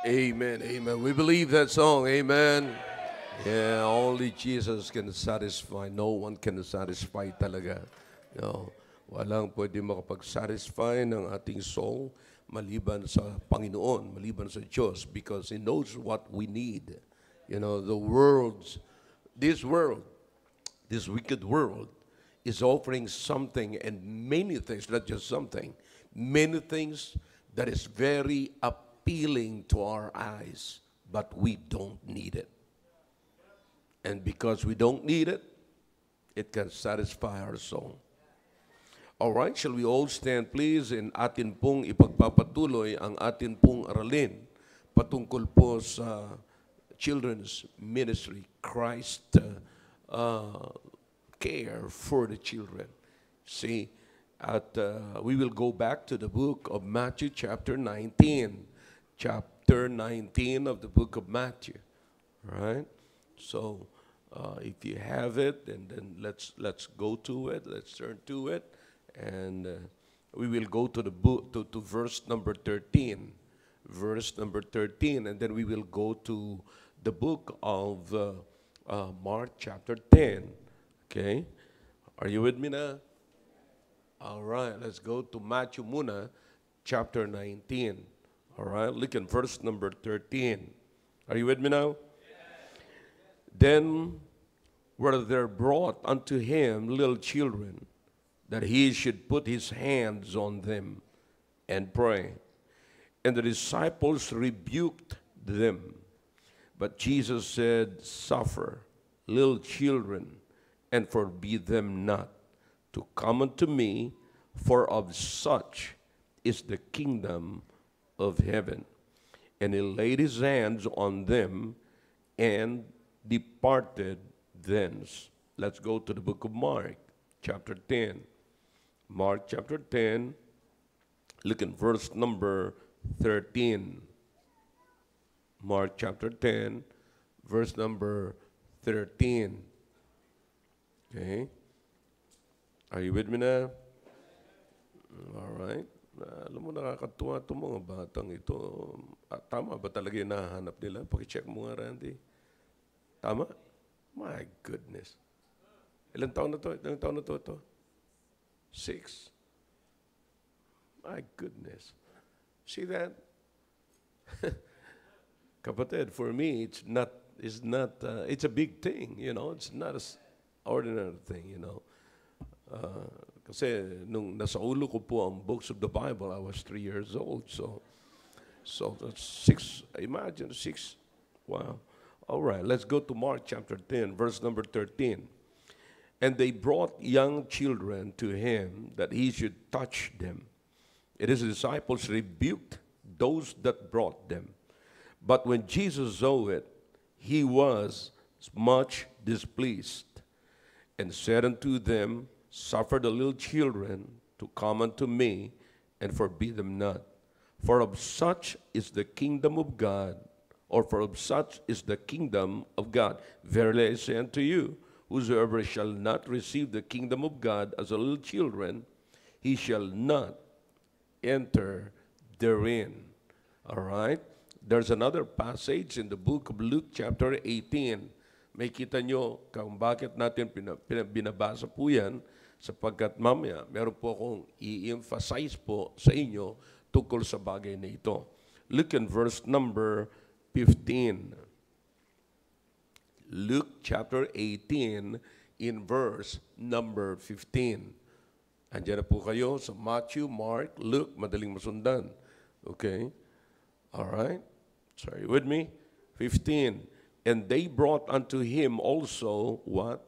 Amen, amen. We believe that song, amen. Yeah, only Jesus can satisfy. No one can satisfy talaga. No, walang pwede makapag-satisfy ng ating soul maliban sa Panginoon, maliban sa Diyos, because He knows what we need. You know, this world, this wicked world is offering something and many things, not just something, many things that is very appealing to our eyes, but we don't need it. And because we don't need it, it can satisfy our soul. All right, shall we all stand please in atin pong ipagpapatuloy ang atin pong aralin patungkol po sa children's ministry, Christ care for the children. See, we will go back to the book of Matthew chapter 19. Chapter 19 of the book of Matthew. All right? So, if you have it, and then let's go to it. Let's turn to it, and we will go to the book to verse number 13, verse number 13, and then we will go to the book of Mark chapter 10. Okay, are you with me now? All right, let's go to Matthew muna, chapter 19. All right, look at verse number 13. Are you with me now? Then were there brought unto him little children, that he should put his hands on them and pray. And the disciples rebuked them. But Jesus said, Suffer little children, and forbid them not to come unto me, for of such is the kingdom of heaven. And he laid his hands on them and departed thence. Let's go to the book of Mark, chapter 10. Mark chapter 10, look at verse number 13. Mark chapter 10, verse number 13. Okay. Are you with me na? All right. Alam mo, nakakatuwa itong mga batang ito. Tama ba talaga yung nahanap nila? Pakicheck mo nga, Randy. Tama? My goodness. Ilang taon na to? Ilang taon na to ito? 6. My goodness. See that? Kapatid, for me, it's a big thing, you know. It's not an ordinary thing, you know. Kasi nung nasa ulo ko po ang books of the Bible, I was 3 years old. So that's 6, imagine 6. Wow. All right, let's go to Mark chapter 10, verse number 13. And they brought young children to him that he should touch them. And his disciples rebuked those that brought them. But when Jesus saw it, he was much displeased, and said unto them, Suffer the little children to come unto me, and forbid them not. For of such is the kingdom of God, or for of such is the kingdom of God. Verily I say unto you, whosoever shall not receive the kingdom of God as a little children, he shall not enter therein. All right? There's another passage in the book of Luke chapter 18. May kita nyo kung bakit natin binabasa po yan, sapagkat mamaya meron po akong i-emphasize po sa inyo tungkol sa bagay na ito. Look in verse number 15. Luke chapter 18 in verse number 15. Andiyan na po kayo sa Matthew, Mark, Luke, madaling masundan. Okay? All right? So are you with me? 15. And they brought unto him also what?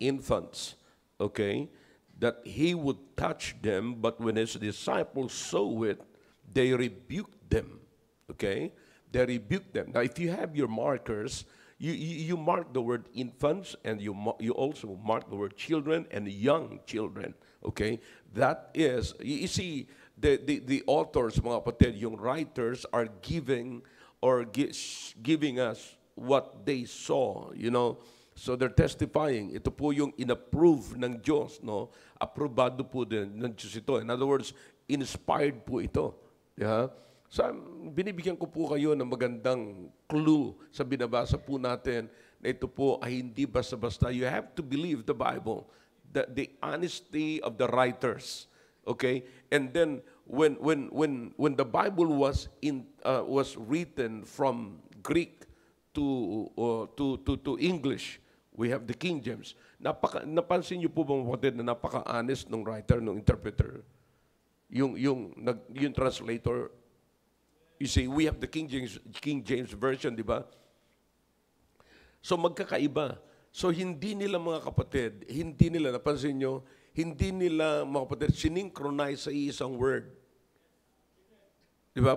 Infants. Okay? That he would touch them, but when his disciples saw it, they rebuked them. Okay? They rebuked them. Now, if you have your markers, you mark the word infants, and you also mark the word children and young children. Okay? That is, you see, the authors, mga kapatid, yung writers are giving us what they saw, you know. So they're testifying. Ito po yung inapprove ng Diyos, no? Aprobado po din ng Diyos ito. In other words, inspired po ito. Yeah? So, binibigyan ko po kayo ng magandang clue sa binabasa po natin na ito po ay hindi basta-basta. You have to believe the Bible, the honesty of the writers. Okay? And then when the Bible was written from Greek to English, we have the King James. Napansin niyo po ba mga kapatid na napaka-honest ng writer, ng interpreter? Yung translator. You see, we have the King James version, di ba? So magkakaiba. So hindi nila mga kapatid, napansin nyo, hindi nila mga kapatid synchronize sa isang word. Di ba?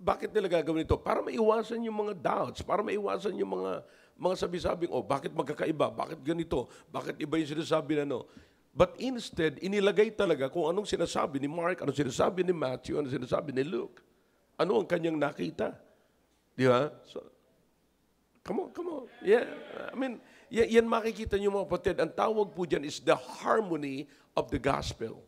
Bakit nila gagawin ito? Para maiwasan yung mga doubts, para maiwasan yung mga sabi-sabing, bakit magkakaiba? Bakit ganito? Bakit iba yung sinasabi na no? But instead, inilagay talaga kung anong sinasabi ni Mark, anong sinasabi ni Matthew, anong sinasabi ni Luke. Ano ang kanyang nakita? Di ba? So, come on. Yeah. I mean, yan makikita niyo mga kapatid. Ang tawag po dyan is the harmony of the gospel.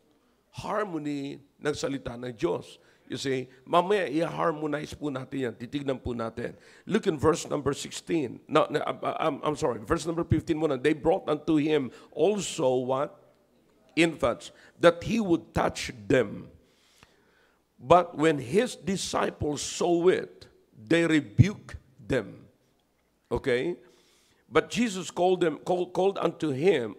Harmony ng salita ng Diyos. You see, mamaya i-harmonize po natin yan. Titignan po natin. Look in verse number 16. No, I'm sorry. Verse number 15 muna. They brought unto him also what? Infants, that he would touch them. But when his disciples saw it, they rebuked them. Okay? But Jesus called them unto him,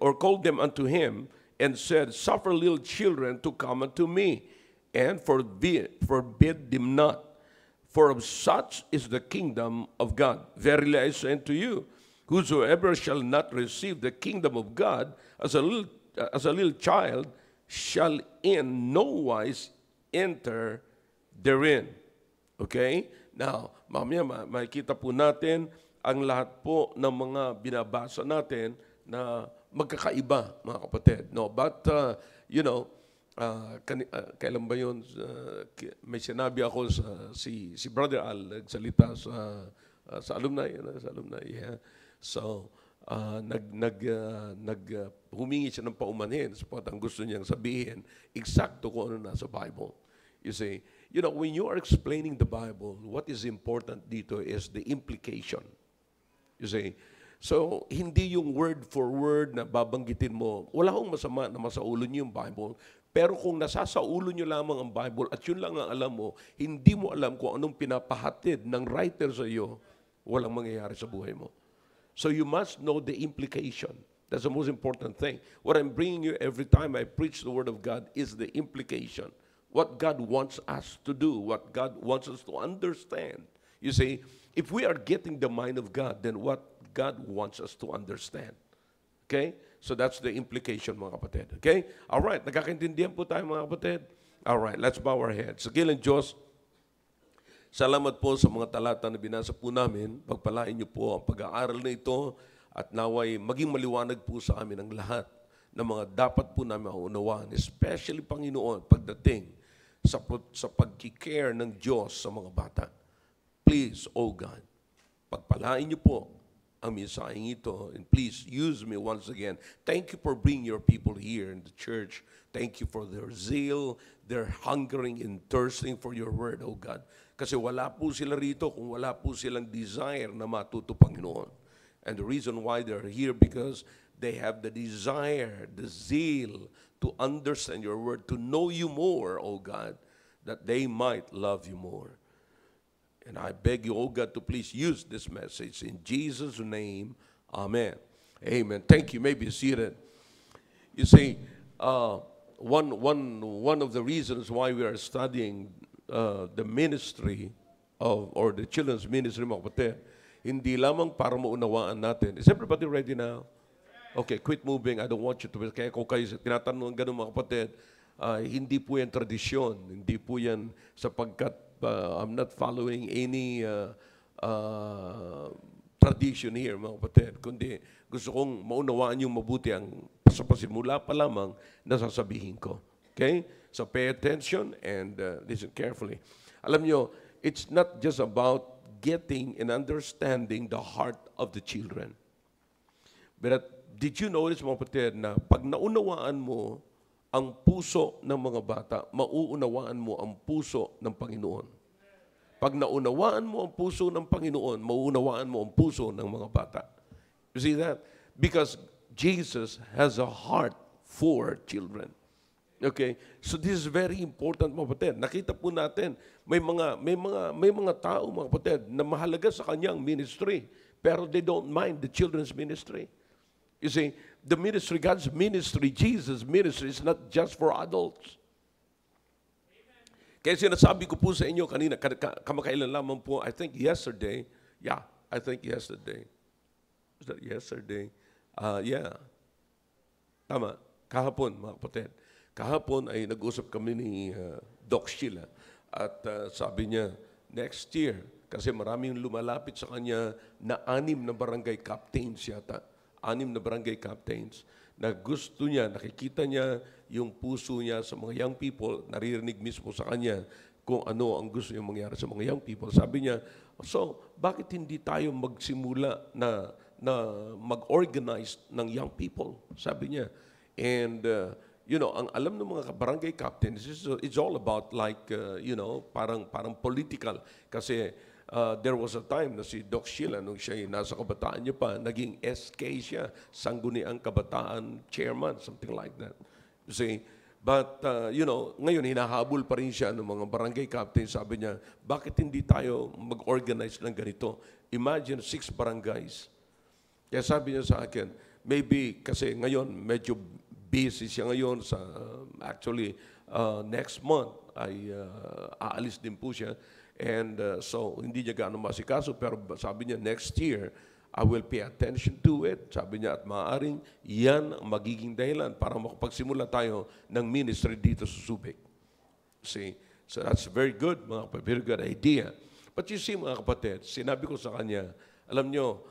and said, Suffer little children to come unto me, and forbid them not. For of such is the kingdom of God. Verily I say unto you, whosoever shall not receive the kingdom of God as a little child, shall in no wise enter therein. Okay? Now, mamaya makikita po natin ang lahat po ng mga binabasa natin na magkakaiba, mga kapatid. No, but, kailan ba yun? May sinabi ako si Brother Al, nagsalita sa alumni. Yeah. So, humingi siya ng paumanhin sapagkat ang gusto niyang sabihin, eksakto kung ano nasa Bible. You see, when you are explaining the Bible, what is important dito is the implication. You see, so hindi yung word for word na babanggitin mo. Wala akong masama na masaulo niyo yung Bible, pero kung nasasaulo niyo lamang ang Bible at yun lang ang alam mo, hindi mo alam kung anong pinapahatid ng writer sa iyo, walang mangyayari sa buhay mo. So you must know the implication. That's the most important thing. What I'm bringing you every time I preach the Word of God is the implication. What God wants us to do, what God wants us to understand. You see, if we are getting the mind of God, then what God wants us to understand. Okay? So that's the implication, mga kapatid. Okay? All right. Nagkakaintindihan po tayo, mga kapatid? All right. Let's bow our heads. Sa gilang Diyos, salamat po sa mga talata na binasa po namin. Pagpalain niyo po ang pag-aaral na ito at naway maging maliwanag po sa amin ang lahat ng mga dapat po namin maunawaan, especially, Panginoon, pagdating sa pag-care ng Diyos sa mga bata. Please, oh God, pagpalain niyo po ang mensaheng ito, and please use me once again. Thank you for bringing your people here in the church. Thank you for their zeal, their hungering and thirsting for your word, oh God. Kasi wala po sila rito kung wala po silang desire na matuto, Panginoon. And the reason why they're here because they have the desire, the zeal to understand your word, to know you more, oh God, that they might love you more. And I beg you, oh God, to please use this message. In Jesus' name, amen. Amen. Thank you. You may be seated. You see, one of the reasons why we are studying the ministry or the children's ministry, mga kapatid, hindi lamang para maunawaan natin. Is everybody ready now? Okay, quit moving. I don't want you to. Kaya kung kayo tinatanong ganun, mga kapatid, hindi po yan tradisyon. Hindi po yan sapagkat I'm not following any tradition here, mga kapatid. Kundi gusto kong maunawaan yung mabuti ang pasimula pa lamang na sasabihin ko. Okay? So pay attention and listen carefully. Alam nyo, it's not just about getting and understanding the heart of the children. But did you notice, mga kapatid, na pag naunawaan mo ang puso ng mga bata, mauunawaan mo ang puso ng Panginoon. Pag naunawaan mo ang puso ng Panginoon, mauunawaan mo ang puso ng mga bata. You see that? Because Jesus has a heart for children. Okay? So this is very important, mga kapatid. Nakita po natin, may mga tao, mga kapatid, na mahalaga sa kanyang ministry, pero they don't mind the children's ministry. You see, the ministry, God's ministry, Jesus' ministry is not just for adults. Kaya sinasabi ko po sa inyo kanina, kamakailan lamang po, I think yesterday, was that yesterday? Yeah. Tama. Kahapon, mga kapatid. Kahapon ay nag-usap kami ni Doc Sheila at sabi niya, next year, kasi maraming lumalapit sa kanya na 6 na barangay captains yata. 6 na barangay captains na gusto niya, nakikita niya yung puso niya sa mga young people, naririnig mismo sa kanya kung ano ang gusto niya mangyari sa mga young people. Sabi niya, so bakit hindi tayo magsimula na mag-organize ng young people? Sabi niya. And, ang alam ng mga barangay captains, it's all about like, parang political. Kasi there was a time na si Doc Sheila, nung siya nasa kabataan niya pa, naging SK siya, Sangguniang Kabataan Chairman, something like that. You see? But, ngayon hinahabol pa rin siya ng mga barangay captains. Sabi niya, bakit hindi tayo mag-organize ng ganito? Imagine 6 barangays. Kaya sabi niya sa akin, maybe kasi ngayon medyo busy siya ngayon sa, actually, next month ay aalis din po siya. And so, hindi niya gaano masikaso, pero sabi niya, next year, I will pay attention to it. Sabi niya, at maaaring yan ang magiging dahilan para makapagsimula tayo ng ministry dito sa Subic. See? So that's very good, very good idea. But you see, mga kapatid, sinabi ko sa kanya, alam niyo,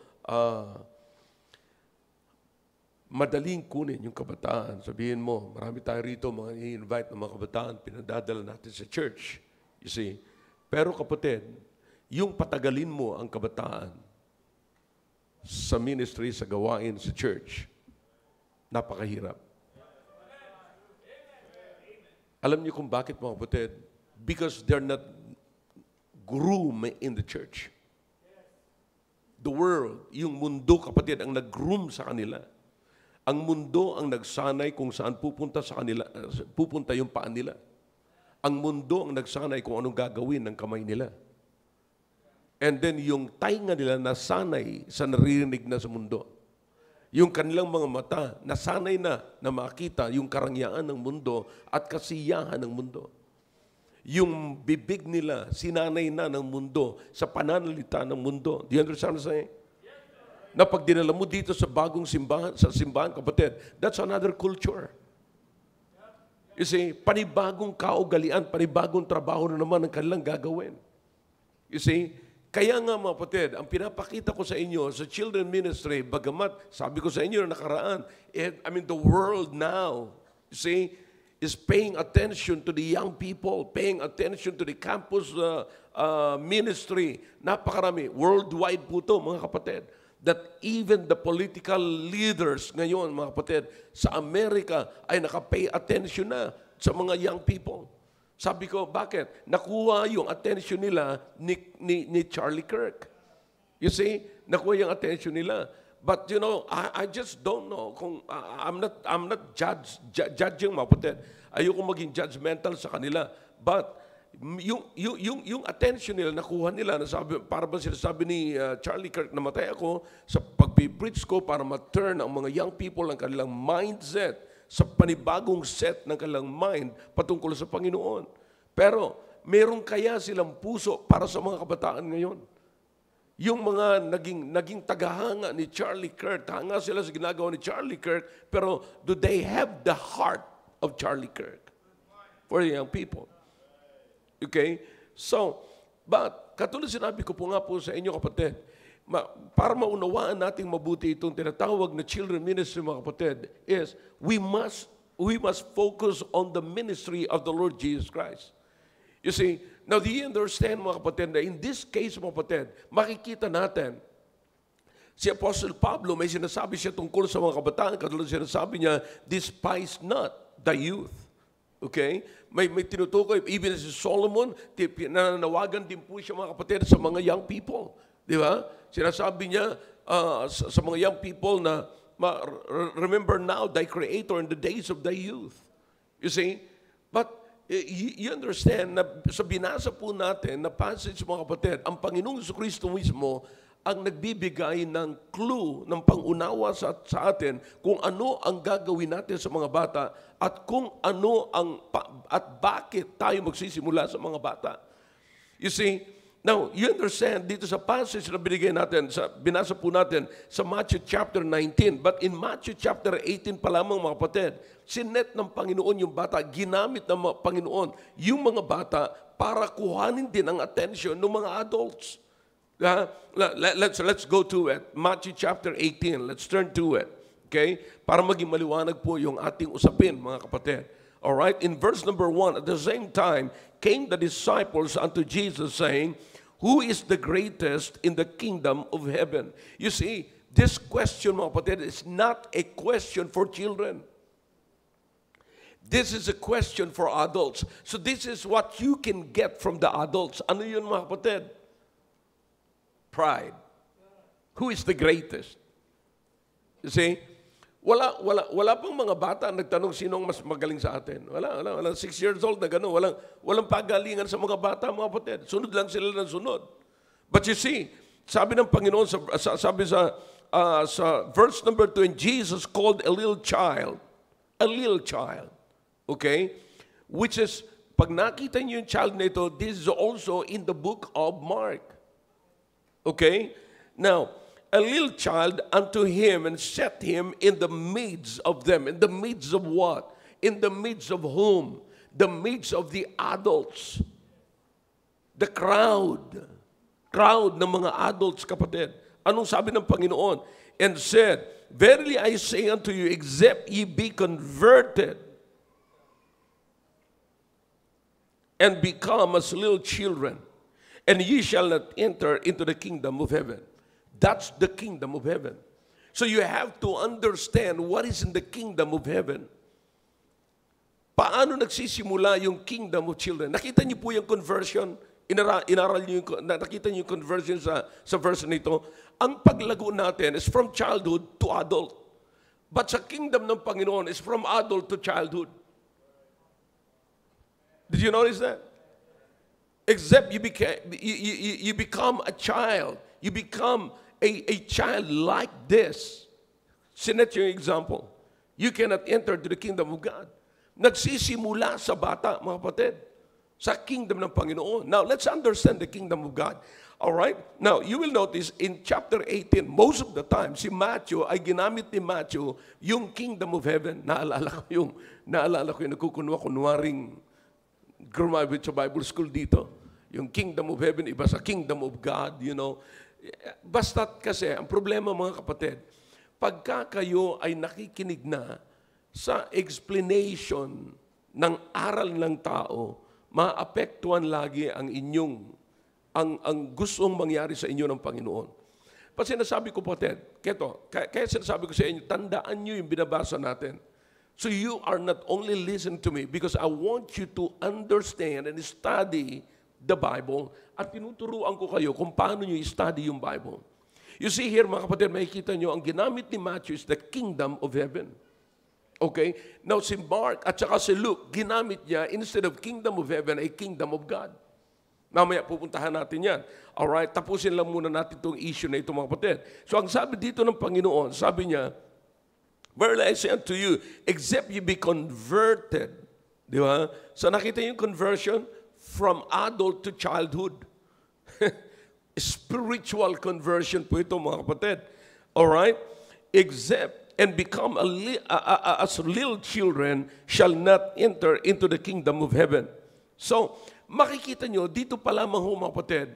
madaling kunin yung kabataan. Sabihin mo, marami tayo rito, mga i-invite ng mga kabataan, pinadadala natin sa church. You see? Pero kapatid, yung patagalin mo ang kabataan sa ministry, sa gawain, sa church, napakahirap. Alam niyo kung bakit, mga kapatid? Because they're not groomed in the church. The world, yung mundo, kapatid, ang nag-groom sa kanila. Ang mundo ang nagsanay kung saan pupunta sa kanila, pupunta yung paan nila. Ang mundo ang nagsanay kung anong gagawin ng kamay nila. And then yung tainga nila nasanay sa naririnig na sa mundo. Yung kanilang mga mata nasanay na makita yung karangyaan ng mundo at kasiyahan ng mundo. Yung bibig nila sinanay na ng mundo sa pananalita ng mundo. Do you understand what I'm saying? Na pag dinala mo dito sa bagong simbahan, kapatid, that's another culture. You see, panibagong kaugalian, panibagong trabaho na naman ang kanilang gagawin. You see, kaya nga mga kapatid, ang pinapakita ko sa inyo sa children ministry, bagamat sabi ko sa inyo na nakaraan, the world now, you see, is paying attention to the young people, paying attention to the campus ministry. Napakarami. Worldwide po ito, mga kapatid. That even the political leaders ngayon, mga kapatid, sa Amerika ay nakapay attention na sa mga young people. Sabi ko, bakit? Nakuha yung attention nila ni Charlie Kirk. You see? Nakuha yung attention nila. But I just don't know kung I'm not judging, mga kapatid. Ayoko maging judgmental sa kanila. But yung attention nila, nakuha nila, para ba sinasabi ni Charlie Kirk, namatay ako sa pag-preach ko para ma-turn ang mga young people ang kanilang mindset sa panibagong set ng kanilang mind patungkol sa Panginoon. Pero, meron kaya silang puso para sa mga kabataan ngayon? Yung mga naging tagahanga ni Charlie Kirk, hanga sila sa ginagawa ni Charlie Kirk, pero do they have the heart of Charlie Kirk for the young people? Okay? So, but katulad sinabi ko po nga po sa inyo, kapatid, para maunawaan nating mabuti itong tinatawag na children ministry, mga kapatid, is we must focus on the ministry of the Lord Jesus Christ. You see, now do you understand, mga kapatid, na in this case, mga kapatid, makikita natin, si Apostle Pablo, may sinasabi siya tungkol sa mga kabataan, katulad sinasabi niya, despise not the youth. Okay? May tinutukoy, even si Solomon, nananawagan din po siya mga kapatid sa mga young people. Di ba? Sinasabi niya sa mga young people na, remember now thy Creator in the days of thy youth. You see? But you understand na sa binasa po natin na passage mga kapatid, ang Panginoong Jesucristo mismo ang nagbibigay ng clue, ng pangunawa sa atin kung ano ang gagawin natin sa mga bata at kung ano at bakit tayo magsisimula sa mga bata. You see, now, you understand dito sa passage na binigay natin, binasa po natin sa Matthew chapter 19, but in Matthew chapter 18 pa lamang mga kapatid, sinet ng Panginoon yung bata, ginamit ng Panginoon yung mga bata para kuhanin din ang attention ng mga adults. Let's go to it. Matthew chapter 18. Let's turn to it. Okay? Para maging maliwanag po yung ating usapin, mga kapatid. All right? In verse number 1, at the same time, came the disciples unto Jesus, saying, who is the greatest in the kingdom of heaven? You see, this question, mga kapatid, is not a question for children. This is a question for adults. So this is what you can get from the adults. Ano yun, mga kapatid? Pride. Who is the greatest? You see? Wala pang mga bata nagtanong sinong mas magaling sa atin. Wala. 6 years old na gano'n. Walang pagalingan sa mga bata, mga kapatid. Sunod lang sila ng sunod. But you see, sabi ng Panginoon, sabi sa verse number 2, and Jesus called a little child, okay? Which is, pag nakita niyo yung child na ito, this is also in the book of Mark. Okay? Now, a little child unto him and set him in the midst of them. In the midst of what? In the midst of whom? The midst of the adults. The crowd. Crowd ng mga adults, kapatid. Anong sabi ng Panginoon? And said, verily I say unto you, except ye be converted and become as little children, and ye shall not enter into the kingdom of heaven. That's the kingdom of heaven. So you have to understand what is in the kingdom of heaven. Paano nagsisimula yung kingdom of children? Nakita niyo po yung conversion? Inaral niyo nakita niyo yung conversion sa verse nito? Ang paglago natin is from childhood to adult. But sa kingdom ng Panginoon is from adult to childhood. Did you notice that? Except you become a child. You become a child like this. Sinet yung example. You cannot enter to the kingdom of God. Nagsisimula sa bata, mga kapatid, sa kingdom ng Panginoon. Now, let's understand the kingdom of God. All right? Now, you will notice in chapter 18, most of the time, si Matthew, ay ginamit ni Matthew yung kingdom of heaven. Naalala ko yung nagkukunwaring graduate sa Bible school dito. Yung kingdom of heaven, iba sa kingdom of God, you know. Basta kasi, ang problema mga kapatid, pagka kayo ay nakikinig na sa explanation ng aral ng tao, maapektuhan lagi ang inyong, ang gustong mangyari sa inyo ng Panginoon. Pag sinasabi ko kapatid, kaya sinasabi ko sa inyo, tandaan nyo yung binabasa natin. So you are not only listening to me because I want you to understand and study the Bible at tinuturuan ko kayo kung paano nyo i-study yung Bible. You see here, mga kapatid, makikita nyo, ang ginamit ni Matthew is the kingdom of heaven. Okay? Now, si Mark at saka si Luke, ginamit niya, instead of kingdom of heaven, ay kingdom of God. Mamaya, pupuntahan natin yan. Alright? Tapusin lang muna natin itong issue na ito, mga kapatid. So, ang sabi dito ng Panginoon, sabi niya, verily I say unto you, except you be converted. Di ba? So, nakita yung conversion from adult to childhood. Spiritual conversion po ito, mga kapatid. Alright? Except and become as little children shall not enter into the kingdom of heaven. So, makikita nyo, dito pa lamang ho, mga kapatid,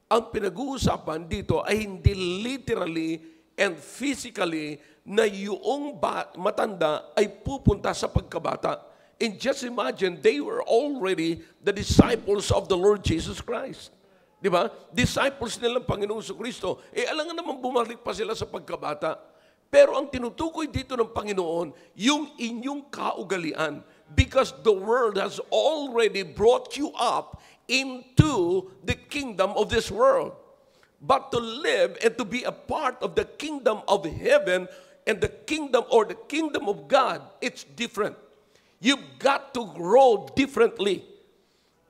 ang pinag-uusapan dito ay hindi literally and physically na yung matanda ay pupunta sa pagkabata. And just imagine, they were already the disciples of the Lord Jesus Christ. Di ba? Disciples nilang Panginoong Kristo. Alam nga naman bumalik pa sila sa pagkabata. Pero ang tinutukoy dito ng Panginoon, yung inyong kaugalian. Because the world has already brought you up into the kingdom of this world. But to live and to be a part of the kingdom of heaven and the kingdom or the kingdom of God, it's different. You've got to grow differently.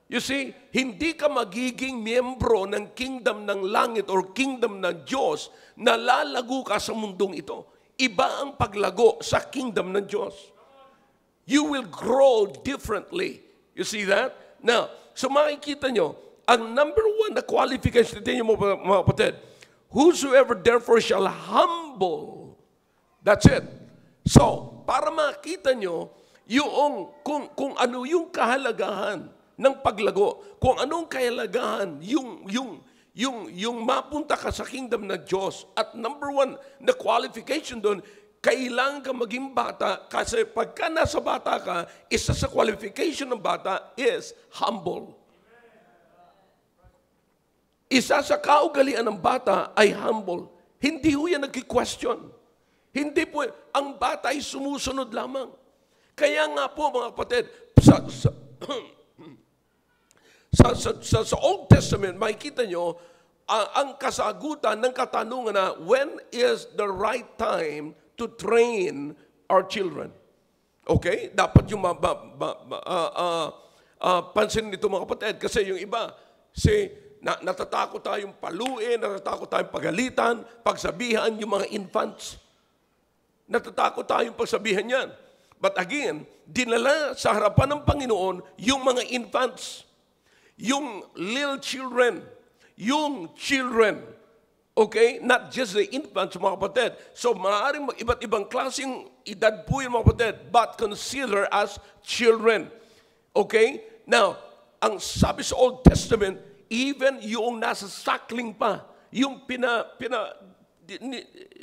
You see, hindi ka magiging miyembro ng kingdom ng langit or kingdom ng Diyos na lalago ka sa mundong ito. Iba ang paglago sa kingdom ng Diyos. You will grow differently. You see that? Now, so makikita nyo, ang number one na qualification, tingnan nyo mga kapatid, whosoever therefore shall humble, that's it. So, para makita nyo, yung, kung ano yung kahalagahan ng paglago, kung anong kahalagahan yung mapunta ka sa kingdom ng Diyos. At number one na qualification doon, kailangan ka maging bata kasi pagka nasa bata ka, isa sa qualification ng bata is humble. Isa sa kaugalian ng bata ay humble. Hindi ho yan nag-question. Hindi po, ang bata ay sumusunod lamang. Kaya nga po mga kapatid, sa Old Testament, makikita nyo, ang kasagutan ng katanungan na when is the right time to train our children. Okay? Dapat yung pansin nito mga kapatid. Kasi yung iba, natatakot tayong paluin, natatakot tayong pagalitan, pagsabihan yung mga infants. Natatakot tayong pagsabihan yan. But again, dinala sa harapan ng Panginoon yung mga infants, yung little children, yung children. Okay? Not just the infants, mga kapatid. So, maaaring iba't ibang klaseng edad po yung mga kapatid, but consider as children. Okay? Now, ang sabi sa Old Testament, even yung nasa sakling pa, yung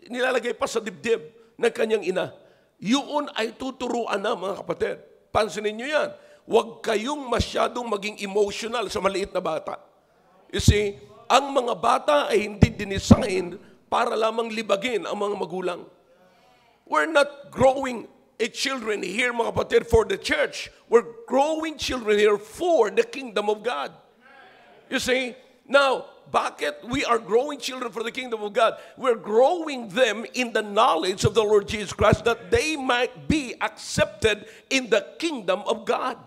nilalagay pa sa dibdib ng kanyang ina, yun ay tuturuan na, mga kapatid. Pansinin nyo yan. Huwag kayong masyadong maging emotional sa maliit na bata. You see, ang mga bata ay hindi dinisign para lamang libagin ang mga magulang. We're not growing children here, mga kapatid, for the church. We're growing children here for the kingdom of God. You see, now, bakit we are growing children for the kingdom of God? We're growing them in the knowledge of the Lord Jesus Christ that they might be accepted in the kingdom of God.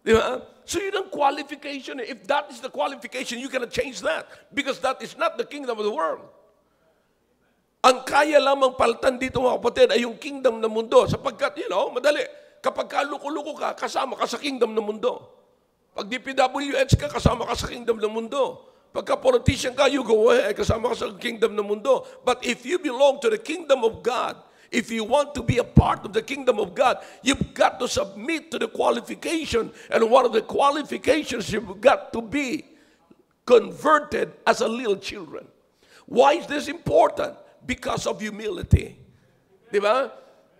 Diba? So yun ang qualification. If that is the qualification, you cannot change that because that is not the kingdom of the world. Ang kaya lamang palitan dito mga kapatid ay yung kingdom ng mundo sapagkat, madali. Kapag kaluko-luko ka, kasama ka sa kingdom ng mundo. Pag DPWH ka, kasama ka sa kingdom ng mundo. Pagka politician ka, you go ahead, kasama ka sa kingdom ng mundo. But if you belong to the kingdom of God, if you want to be a part of the kingdom of God, you've got to submit to the qualification. And one of the qualifications, you've got to be converted as a little children. Why is this important? Because of humility. Diba?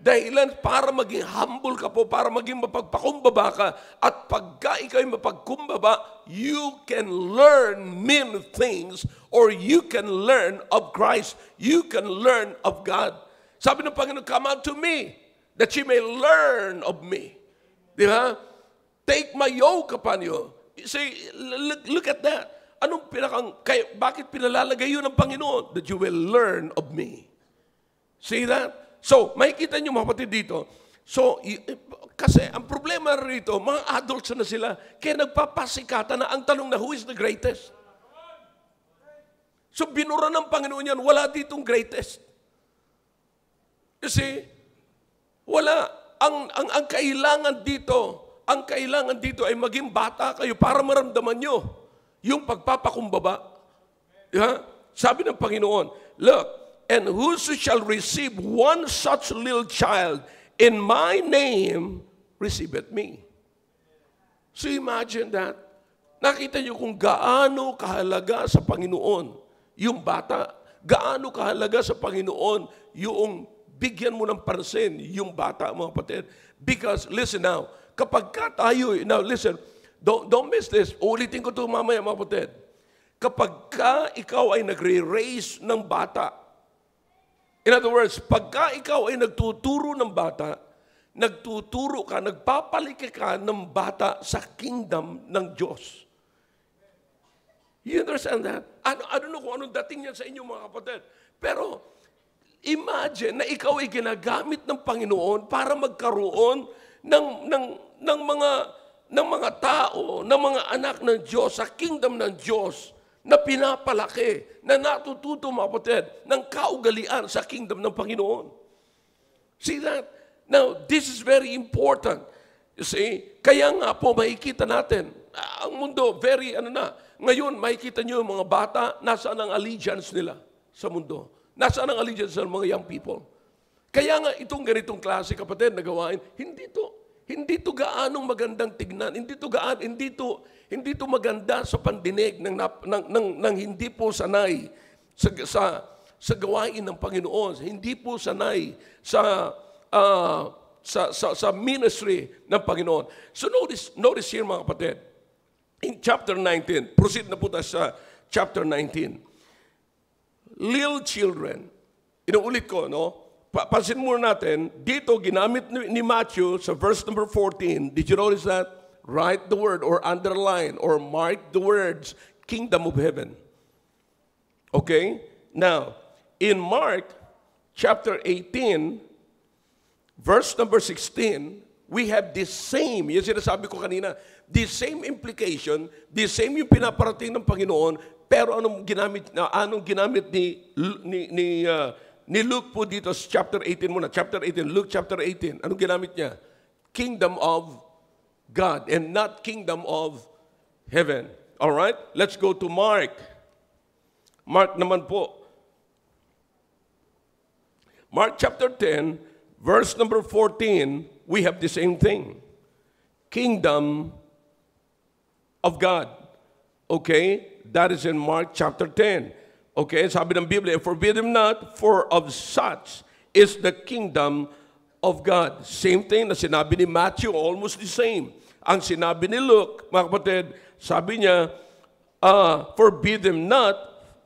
Dahilan para maging humble ka po, para maging mapagpakumbaba ka. At pagka ikaw'y mapagkumbaba, you can learn many things or you can learn of Christ. You can learn of God. Sabi ng Panginoon, come unto me, that you may learn of me. Di ba? Take my yoke upon you. You see, look at that. Bakit pinalalagay yun ng Panginoon? That you will learn of me. See that? So, makikita nyo mga kapatid dito. So, kasi ang problema rito, mga adults na sila, kaya nagpapasikatan na ang tanong na, who is the greatest? So, binura ng Panginoon yan, wala ditong greatest. You see, wala. Ang kailangan dito ay maging bata kayo para maramdaman nyo yung pagpapakumbaba. Yeah? Sabi ng Panginoon, look, and whoso shall receive one such little child in my name, receiveth me. So imagine that. Nakita nyo kung gaano kahalaga sa Panginoon yung bata. Gaano kahalaga sa Panginoon yung bigyan mo ng pansin yung bata, mga kapatid. Because, listen now, kapag tayo, now listen, don't miss this. Ulitin ko ito mamaya, mga kapatid. Kapag ikaw ay nagre-raise ng bata, In other words, pagka ikaw ay nagtuturo ng bata, nagtuturo ka, nagpapaliki ka ng bata sa kingdom ng Diyos. You understand that? I don't know kung anong dating yan sa inyo mga kapatid. Pero imagine na ikaw ay ginagamit ng Panginoon para magkaroon ng mga tao, ng mga anak ng Diyos sa kingdom ng Diyos na pinapalaki, na natututo mga kapatid ng kaugalian sa kingdom ng Panginoon. See that? Now, this is very important. You see? Kaya nga po makikita natin, ang mundo, ngayon makikita nyo yung mga bata, nasaan ang allegiance nila sa mundo? Nasaan ang allegiance ng mga young people? Kaya nga itong ganitong klase, kapatid, na gawain, hindi to gaanong magandang tignan, hindi to maganda sa pandinig ng hindi po sanay sa gawain ng Panginoon, hindi po sanay sa ministry ng Panginoon. So notice here mga kapatid, in chapter 19, proceed na po tayo sa chapter 19. Little children, inuulit ko, no? Pansin muna natin, dito ginamit ni Matthew sa verse number 14. Did you notice that? Write the word or underline or mark the words, kingdom of heaven. Okay? Now, in Mark chapter 18, verse number 16, we have the same, yung sinasabi ko kanina, the same implication, the same yung pinaparating ng Panginoon, pero anong ginamit ni Luke po dito sa chapter 18 muna. Chapter 18, Luke chapter 18. Anong ginamit niya? Kingdom of God and not kingdom of heaven. All right? Let's go to Mark. Mark naman po. Mark chapter 10, verse number 14, we have the same thing. Kingdom of God. Okay? That is in Mark chapter 10. Okay, sabi ng Biblia, forbid him not, for of such is the kingdom of God. Same thing na sinabi ni Matthew, almost the same. Ang sinabi ni Luke, mga kapatid, sabi niya, forbid him not,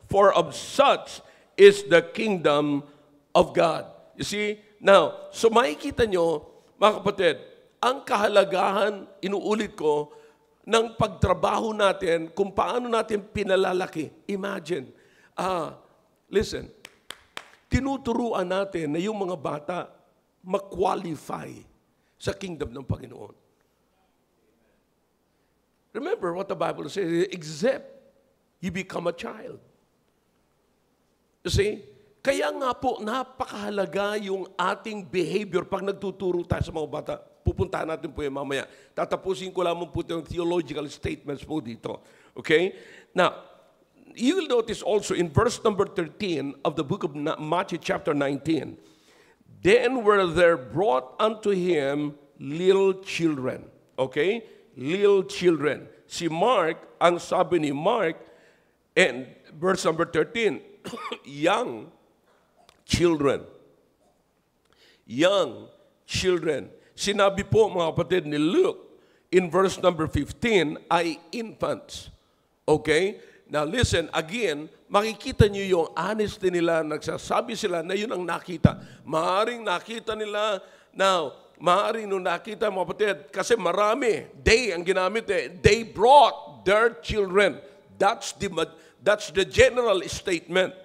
for of such is the kingdom of God. You see? Now, so makikita nyo, mga kapatid, ang kahalagahan, inuulit ko, ng pagtrabaho natin, kung paano natin pinalalaki. Imagine, listen, tinuturuan natin na yung mga bata ma-qualify sa kingdom ng Panginoon. Remember what the Bible says, except you become a child. You see? Kaya nga po, napakahalaga yung ating behavior pag nagtuturo tayo sa mga bata. Pupuntahan natin po yung mamaya. Tatapusin ko lamang po yung theological statements po dito. Okay? Now, you will notice also in verse number 13 of the book of Matthew chapter 19, then were there brought unto him little children. Okay? Little children. Si Mark, ang sabi ni Mark, and verse number 13, young children. Young children. Sinabi po mga kapatid ni Luke in verse number 15 ay infants. Okay? Now listen, again, makikita niyo yung honesty nila, nagsasabi sila na yun ang nakita. Maaring nakita nila, now, maaring nung nakita mga kapatid, kasi marami, they ang ginamit they brought their children. That's the general statement.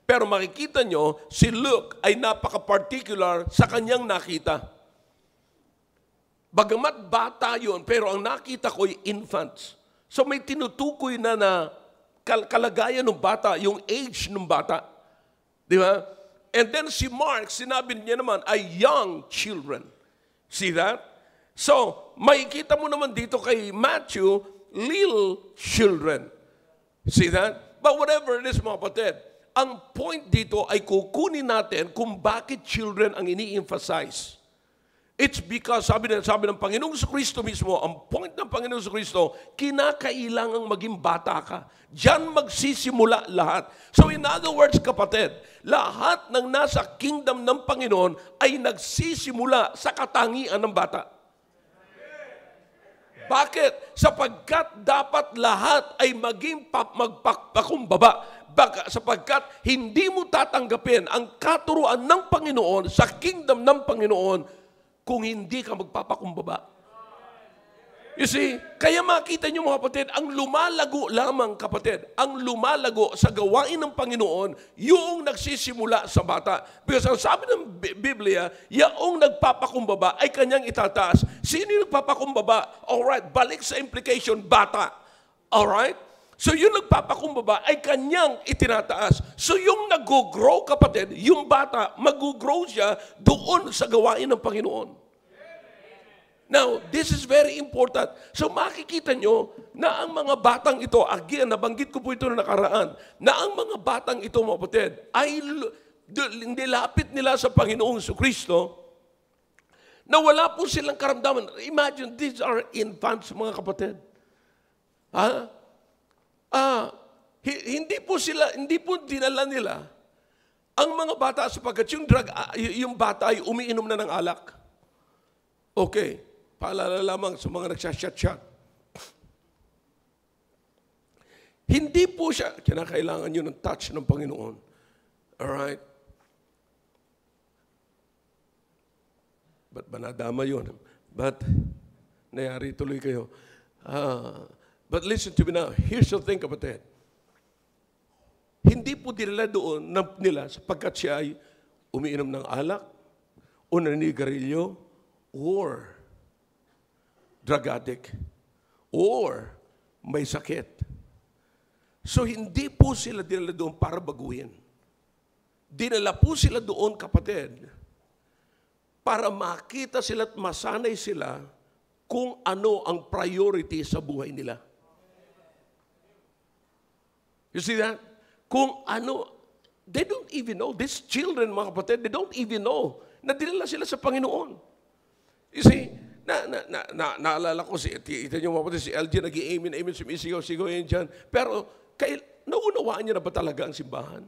Pero makikita nyo, si Luke ay napaka-particular sa kanyang nakita. Bagamat bata yun, pero ang nakita ko'y infants. So may tinutukoy na kalagayan ng bata, yung age ng bata. Di ba? And then si Mark, sinabi niya naman, ay young children. See that? So, makikita mo naman dito kay Matthew, little children. See that? But whatever it is, mga kapatid, ang point dito ay kukunin natin kung bakit children ang ini-emphasize. It's because, sabi ng Panginoong Kristo mismo, ang point ng Panginoong Kristo, kinakailangang maging bata ka. Diyan magsisimula lahat. So in other words, kapatid, lahat ng nasa kingdom ng Panginoon ay nagsisimula sa katangian ng bata. Bakit? Sapagkat dapat lahat ay maging magpakumbaba. sapagkat hindi mo tatanggapin ang katuruan ng Panginoon sa kingdom ng Panginoon kung hindi ka magpapakumbaba. You see, kaya makita niyo mga kapatid, ang lumalago lamang kapatid, ang lumalago sa gawain ng Panginoon, yung nagsisimula sa bata. Because ang sabi ng Biblia, yaong nagpapakumbaba ay kanyang itataas. Sino yung nagpapakumbaba? Alright, balik sa implication, bata. Alright? So yung nagpapakumbaba ay kanyang itinataas. So yung nag-grow kapatid, yung bata, mag-grow siya doon sa gawain ng Panginoon. Now, this is very important. So makikita nyo na ang mga batang ito, again, nabanggit ko po ito na nakaraan, na ang mga batang ito, mga kapatid, ay nilapit nila sa Panginoong Kristo na wala po silang karamdaman. Imagine, these are infants, mga kapatid. Hindi po dinala nila ang mga bata sapagkat yung bata ay umiinom na ng alak. Okay. Paalala lamang sa mga nagsashot-shot. Hindi po siya, kinakailangan nyo ng touch ng Panginoon. Alright? Ba't ba nadama yun? But, nayari tuloy kayo. But listen to me now. Here's the thing, kapatid. Hindi po dinala doon nila sapagkat siya ay umiinom ng alak, o naninigarilyo, or drug addict, or may sakit. So, hindi po sila dinala doon para baguhin. Dinala po sila doon, kapatid, para makita sila at masanay sila kung ano ang priority sa buhay nila. You see that? Kung ano, they don't even know. These children, mga kapatid, they don't even know na dinala sila sa Panginoon. You see, naalala ko ito yung mga kapatid, si LG nag-i-amen, sumisigaw yan dyan. Pero, naunawaan niya na ba talaga ang simbahan?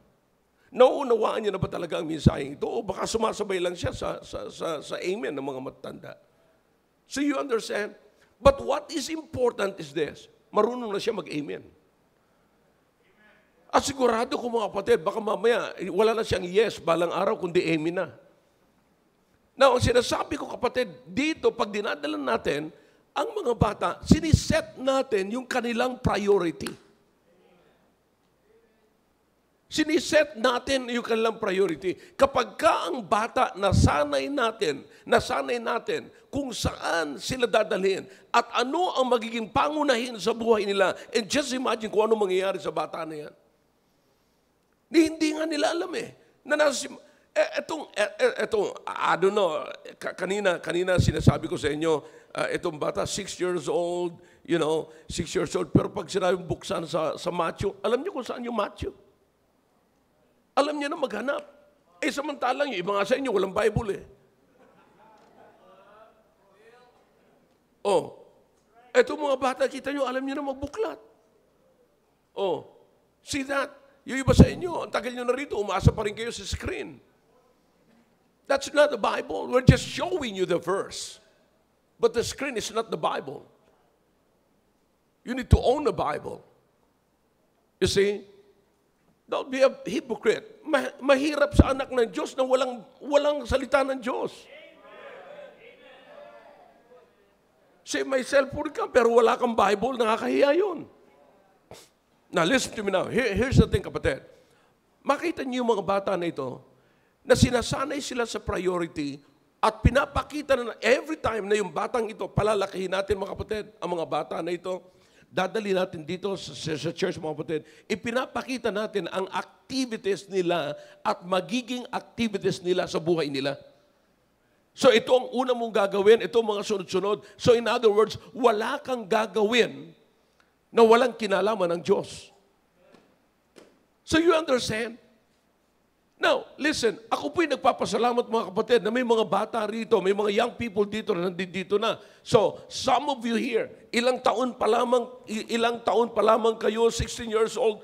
Naunawaan niya na ba talaga ang mensaheng ito? O baka sumasabay lang siya sa amen ng mga matanda? So you understand? But what is important is this. Marunong na siya mag-amen. At sigurado ko mga kapatid, baka mamaya, wala na siyang yes, balang araw, kundi amen na. Now, ang sinasabi ko kapatid, dito, pag dinadala natin, ang mga bata, siniset natin yung kanilang priority. Siniset natin yung kanilang priority. Kapag ka ang bata, nasanay natin kung saan sila dadalhin at ano ang magiging pangunahin sa buhay nila. And just imagine kung ano mangyayari sa bata na yan. Hindi nga nila alam I don't know, kanina sinasabi ko sa inyo, itong bata, 6 years old, 6 years old, pero pag sinabing buksan sa Matthew, alam niyo kung saan yung Matthew? Alam niya na maghanap. Samantalang yung iba nga sa inyo, walang Bible Itong mga bata, kita nyo, alam niyo na magbuklat. See that? Yung iba sa inyo, ang tagal nyo na rito, umasa pa rin kayo sa screen. That's not the Bible. We're just showing you the verse. But the screen is not the Bible. You need to own the Bible. You see? Don't be a hypocrite. Mahirap sa anak ng Diyos na walang salita ng Diyos. Say, may cellphone ka, pero wala kang Bible, nakakahiya yun. Now, listen to me now. Here's the thing, kapatid. Makita niyo yung mga bata na ito, na sinasanay sila sa priority at pinapakita na every time na yung batang ito, palalakihin natin mga kapatid, ang mga bata na ito, dadali natin dito sa church mga kapatid, ipinapakita natin ang activities nila at magiging activities nila sa buhay nila. So ito ang una mong gagawin, ito mga sunod-sunod. So in other words, wala kang gagawin na walang kinalaman ng Diyos. So you understand? Now, listen, ako po'y nagpapasalamat mga kapatid na may mga bata rito, may mga young people dito na nandito na. So, some of you here, ilang taon pa lamang kayo, 16 years old,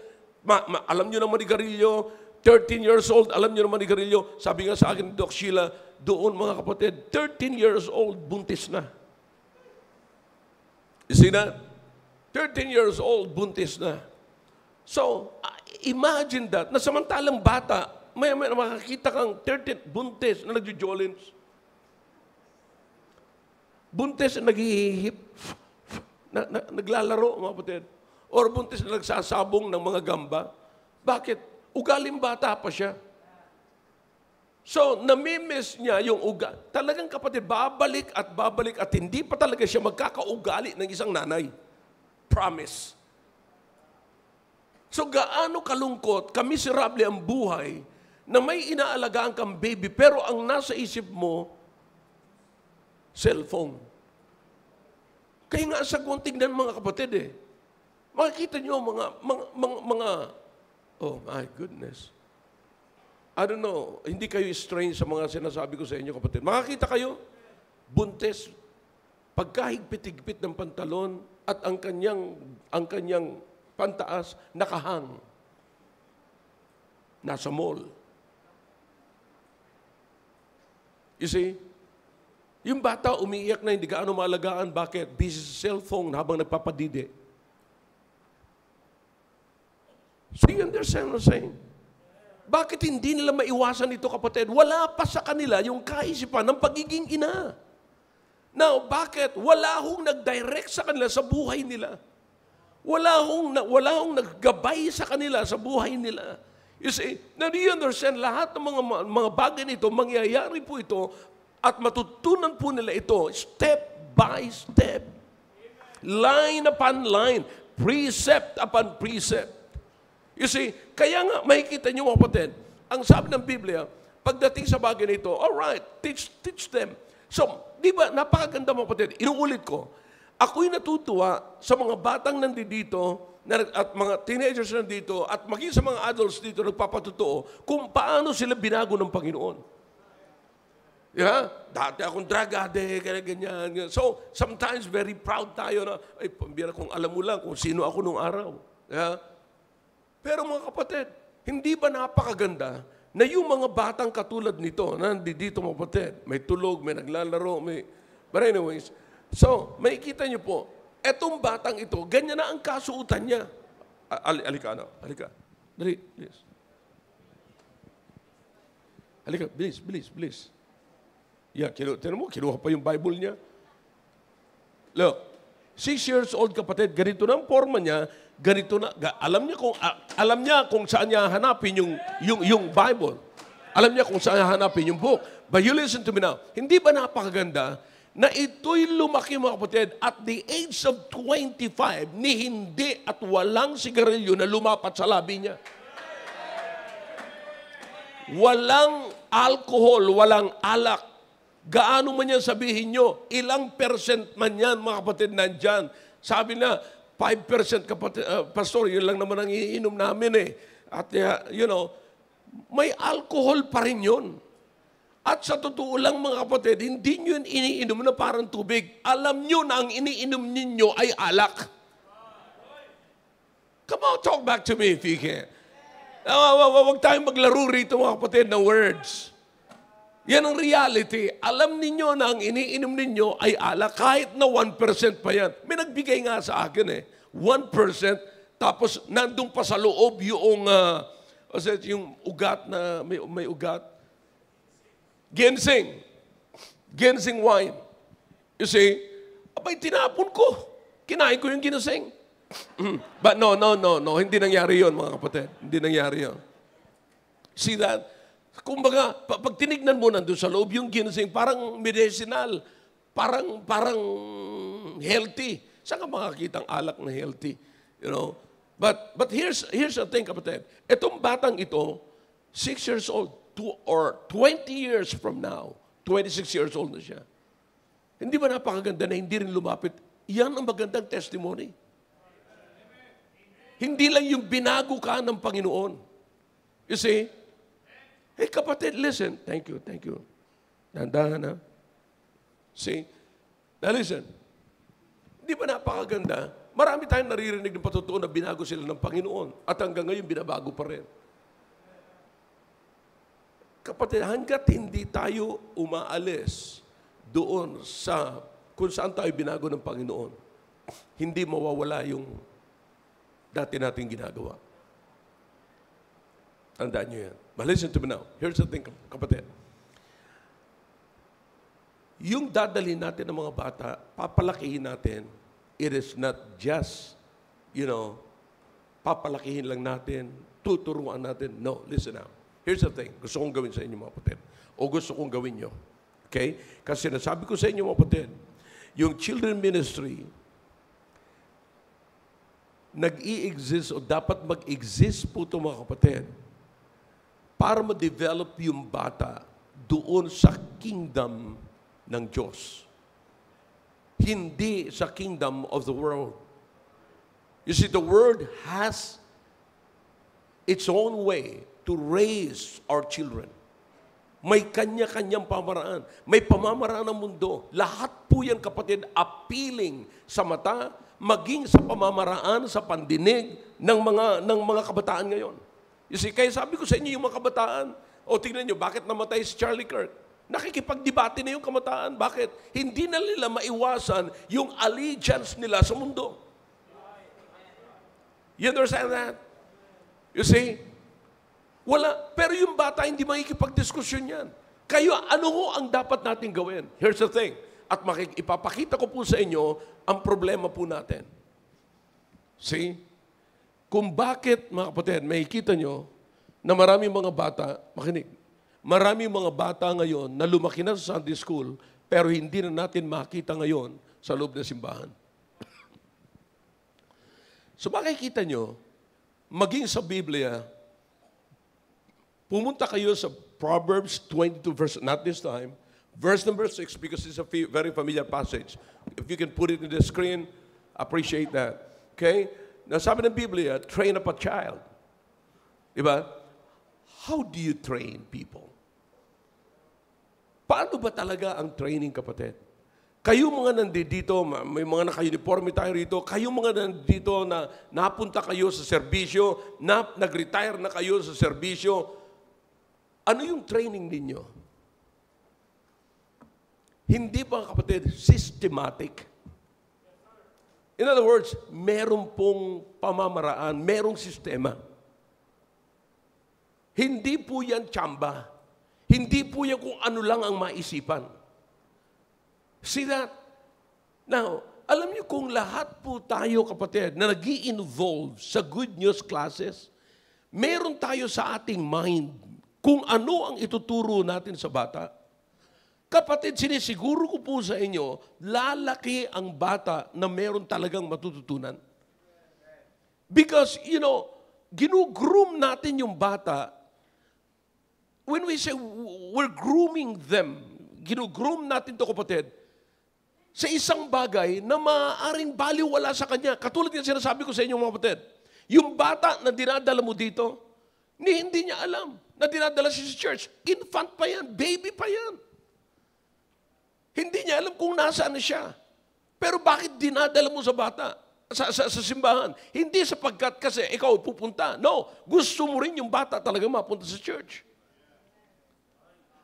alam nyo na manigarilyo, 13 years old, alam nyo na manigarilyo. Sabi nga sa akin, Doc Sheila, doon mga kapatid, 13 years old, buntis na. You see that? 13 years old, buntis na. So, imagine that, na samantalang bata, may makakita kang 13 buntis na nagjo-jolins. Buntis na naghihihip, naglalaro, mga kapatid. Or buntis na nagsasabong ng mga gamba. Bakit? Ugaling bata pa siya. So, namimiss niya yung ugali. Talagang kapatid, babalik at hindi pa talaga siya magkakaugali ng isang nanay. Promise. So, gaano kalungkot, kamiserable ang buhay na may inaalagaan kang baby, pero ang nasa isip mo, cellphone. Kaya nga sa tingnan mga kapatid makikita nyo mga, oh my goodness. I don't know, hindi kayo strange sa mga sinasabi ko sa inyo kapatid. Makakita kayo, buntis, pagkahigpit-higpit ng pantalon at ang kanyang pantaas nakahang. Nasa mall. You see? Yung bata umiiyak na hindi gaano maalagaan. Bakit? Busy sa cellphone habang nagpapadide. So you understand what I'm saying? Bakit hindi nila maiwasan ito, kapatid? Wala pa sa kanila yung kaisipan ng pagiging ina. Now, bakit? Wala hong nag-direct sa kanila sa buhay nila. Wala hong naggabay sa kanila sa buhay nila. You see, now do you understand, lahat ng mga bagay nito, mangyayari po ito, at matutunan po nila ito, step by step. Line upon line, precept upon precept. You see, kaya nga, makikita niyo mga kapatid, ang sabi ng Biblia, pagdating sa bagay nito, alright, teach them. So, di ba, napakaganda mga kapatid, inuulit ko, ako'y natutuwa sa mga batang nandito, at mga teenagers nandito, at maging sa mga adults dito, nagpapatotoo, kung paano sila binago ng Panginoon. Yeah? Dati akong drug addict, ganyan. So, sometimes very proud tayo na, ay, pambira kung alam mo lang kung sino ako nung araw. Yeah? Pero mga kapatid, hindi ba napakaganda na yung mga batang katulad nito, na nandito mga kapatid, may tulog, may naglalaro, may... But anyways, so, makikita niyo po, etong batang ito, ganyan na ang kasuutan niya. Halika. Dali, please. Halika, bilis. Yeah, kinuha pa yung Bible niya. Look, 6 years old kapatid, ganito na ang forma niya, ganito na, alam niya kung saan niya hanapin yung Bible. Alam niya kung saan niya hanapin yung book. But you listen to me now, hindi ba napakaganda na ito'y lumaki mga kapatid at the age of 25 ni hindi at walang sigarilyo na lumapat sa labi niya. Walang alcohol, walang alak. Gaano man yan sabihin nyo, ilang percent man yan mga kapatid nandyan. Sabi na, 5% kapatid, pastor, yun lang naman ang iinom namin At may alcohol pa rin yun. At sa totoo lang mga kapatid, hindi nyo yun iniinom na parang tubig. Alam nyo na ang iniinom ninyo ay alak. Come on, talk back to me if you can. Huwag tayong maglaro rito mga kapatid ng words. Yan ang reality. Alam ninyo na ang iniinom ninyo ay alak. Kahit na 1% pa yan. May nagbigay nga sa akin 1%. Tapos nandun pa sa loob yung ugat na may ugat. Ginseng wine. You see, abay, tinapon ko. Kinain ko yung ginseng. But no. Hindi nangyari yon mga kapatid. Hindi nangyari yon. See that? Kumbaga, pag tinignan mo nandun sa loob yung ginseng, parang medicinal. Parang healthy. Saan ka makakita ang alak na healthy? You know? But here's the thing, kapatid. Itong batang ito, 6 years old, or 20 years from now, 26 years old na siya. Hindi ba napakaganda na hindi rin lumapit? Yan ang magandang testimony. Hindi lang yung binago ka ng Panginoon. You see? Hey kapatid, listen. Thank you. Dahan-dahan See? Now listen. Hindi ba napakaganda? Marami tayong naririnig ng patotoo na binago sila ng Panginoon. At hanggang ngayon, binabago pa rin. Kapatid, hanggat hindi tayo umaalis doon sa kung saan tayo binago ng Panginoon, hindi mawawala yung dati nating ginagawa. Tandaan nyo yan. But listen to me now. Here's the thing, kapatid. Yung dadalhin natin ng mga bata, papalakihin natin, it is not just, papalakihin lang natin, tuturuan natin. No, listen now. Here's the thing. Gusto kong gawin sa inyo, mga kapatid. O gusto kong gawin nyo. Okay? Kasi nasabi ko sa inyo, mga kapatid, yung children ministry, nag-i-exist o dapat mag-exist po ito, mga kapatid, para ma-develop yung bata doon sa kingdom ng Diyos. Hindi sa kingdom of the world. You see, the world has its own way to raise our children. May kanya-kanyang pamaraan. May pamamaraan ng mundo. Lahat po yan, kapatid, appealing sa mata, maging sa pamamaraan, sa pandinig ng mga kabataan ngayon. You see, kaya sabi ko sa inyo yung mga kabataan, tingnan nyo, bakit namatay si Charlie Kirk? Nakikipagdebate na yung kabataan. Bakit? Hindi na nila maiwasan yung allegiance nila sa mundo. You understand that? You see? Wala. Pero yung bata, hindi makikipagdiskusyon yan. Kayo, ano ho ang dapat natin gawin? Here's the thing. At ipapakita ko po sa inyo ang problema po natin. See? Kung bakit, mga kapatid, makikita nyo na maraming mga bata, makinig, maraming mga bata ngayon na lumaki na sa Sunday school, pero hindi na natin makita ngayon sa loob ng simbahan. So makikita nyo, maging sa Biblia, pumunta kayo sa Proverbs 22, not this time, verse number 6, because it's a very familiar passage. If you can put it in the screen, appreciate that. Okay? Now, sabi ng Biblia, train up a child. Diba? How do you train people? Paano ba talaga ang training, kapatid? Kayo mga nandito, may mga naka-uniforme tayo rito, kayo mga nandito na napunta kayo sa serbisyo, nag-retire na kayo sa serbisyo, ano yung training ninyo? Hindi pa, kapatid, systematic. In other words, meron pong pamamaraan, merong sistema. Hindi po yan tsamba. Hindi po yan kung ano lang ang maisipan. See that? Now, alam niyo kung lahat po tayo, kapatid, na nag-i-involve sa good news classes, meron tayo sa ating mind kung ano ang ituturo natin sa bata. Kapatid, sinisiguro ko po sa inyo, lalaki ang bata na meron talagang matututunan. Because, ginugroom natin yung bata. When we say we're grooming them, ginugroom natin to, kapatid, sa isang bagay na maaaring baliwala sa kanya. Katulad yung sinasabi ko sa inyo, mga kapatid, yung bata na dinadala mo dito, hindi niya alam na dinadala siya sa church. Infant pa yan, baby pa yan. Hindi niya alam kung nasaan na siya. Pero bakit dinadala mo sa bata? Sa simbahan? Hindi sapagkat kasi ikaw pupunta. No, gusto mo rin yung bata talaga mapunta sa church.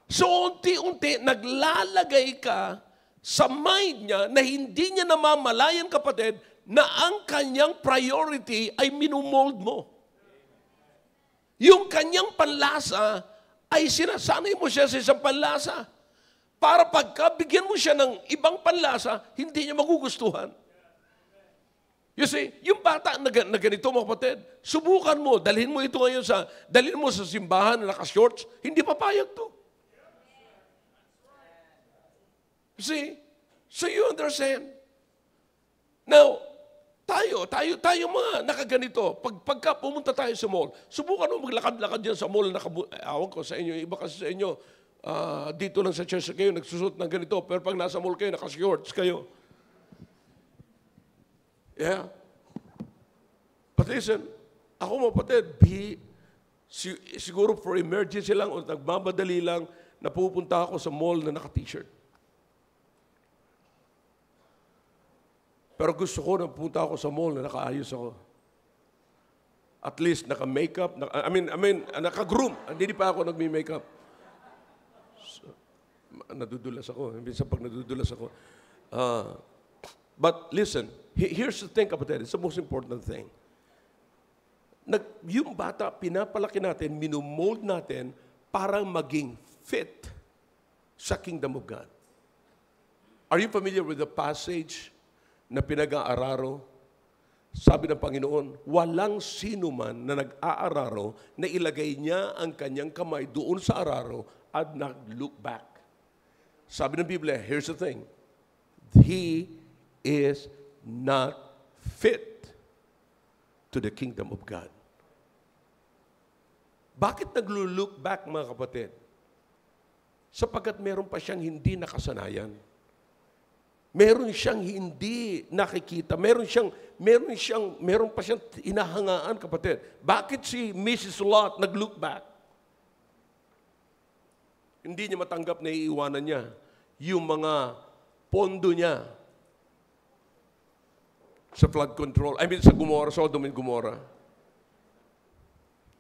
So, unti-unti, naglalagay ka sa mind niya na hindi niya namamalayan, kapatid, na ang kanyang priority ay minumold mo. Yung kanyang panlasa ay sinasanay mo siya sa isang panlasa. Para pagka bigyan mo siya ng ibang panlasa, hindi niya magugustuhan. You see, yung bata na ganito, mga kapatid, subukan mo, dalhin mo ito ngayon dalhin mo sa simbahan na naka-shorts, hindi papayag to. See? So you understand? Now, tayo mga nakaganito, pagka pumunta tayo sa mall, subukan mo maglakad-lakad dyan sa mall, awan ko sa inyo, iba kasi sa inyo, dito lang sa church kayo, nagsusot ng ganito, pero pag nasa mall kayo, naka-shorts kayo. Yeah. But listen, ako mapatid, siguro for emergency lang o nagmamadali lang, napupunta ako sa mall na naka-t-shirt. Pero gusto ko na pupunta ako sa mall na nakaayos ako. At least naka-makeup, naka-groom. Hindi pa ako nagmi-makeup. Nadudulas ako. Minsan pag nadudulas ako. But listen, here's the thing, kapatid. It's the most important thing. Yung bata, pinapalaki natin, minumold natin para maging fit sa kingdom of God. Are you familiar with the passage na pinag-aararo? Sabi ng Panginoon, walang sino man na nag-aararo na ilagay niya ang kanyang kamay doon sa araro at nag-look back. Sabi ng Biblia, here's the thing, he is not fit to the kingdom of God. Bakit naglo-look back, mga kapatid? Sapagkat meron pa siyang hindi nakasanayan. Meron siyang hindi nakikita. Meron pa siyang inahangaan, kapatid. Bakit si Mrs. Lot nag-look back? Hindi niya matanggap na iiwanan niya yung mga pondo niya sa flood control. Sa Gomorrah, Sodom and Gomorrah.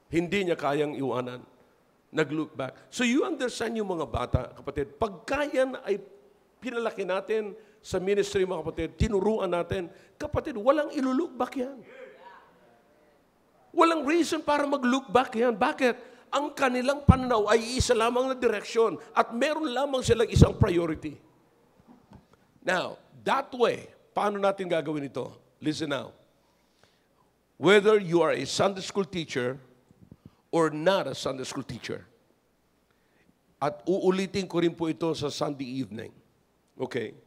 Hindi niya kayang iwanan. Nag-look back. So you understand yung mga bata, kapatid. Pagka yan ay pinalaki natin sa ministry, mga kapatid, tinuruan natin, kapatid, walang iluluok back yan. Walang reason para mag-look back yan. Bakit? Ang kanilang pananaw ay isa lamang na direksyon at meron lamang silang isang priority. Now, that way, paano natin gagawin ito? Listen now. Whether you are a Sunday school teacher or not a Sunday school teacher. At uulitin ko rin po ito sa Sunday evening. Okay?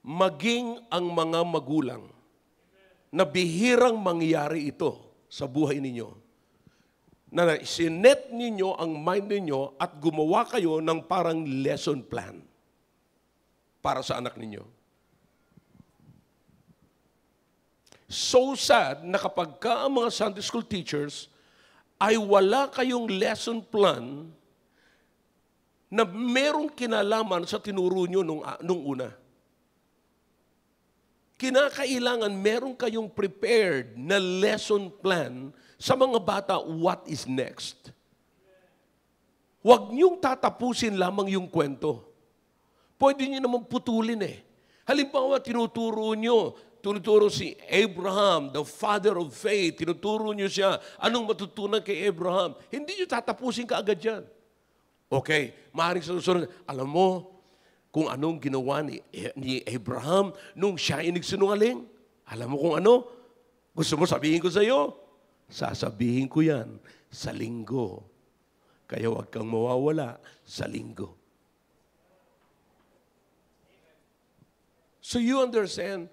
Maging ang mga magulang na bihirang mangyari ito sa buhay ninyo. Na sinet ninyo ang mind ninyo at gumawa kayo ng parang lesson plan para sa anak ninyo. So sad na kapag ka ang mga Sunday school teachers ay wala kayong lesson plan na merong kinalaman sa tinuro nyo nung una. Kinakailangan meron kayong prepared na lesson plan sa mga bata, what is next. Huwag niyong tatapusin lamang yung kwento. Pwede niyo naman putulin eh. Halimbawa, tinuturo si Abraham, the father of faith, tinuturo niyo siya, anong matutunan kay Abraham? Hindi niyo tatapusin kaagad yan. Okay, maaaring sa susunod, alam mo kung anong ginawa ni Abraham nung siya ay nagsinungaling? Alam mo kung ano? Gusto mo sabihin ko sa iyo? Sasabihin ko yan sa linggo. Kaya huwag kang mawawala sa linggo. So you understand,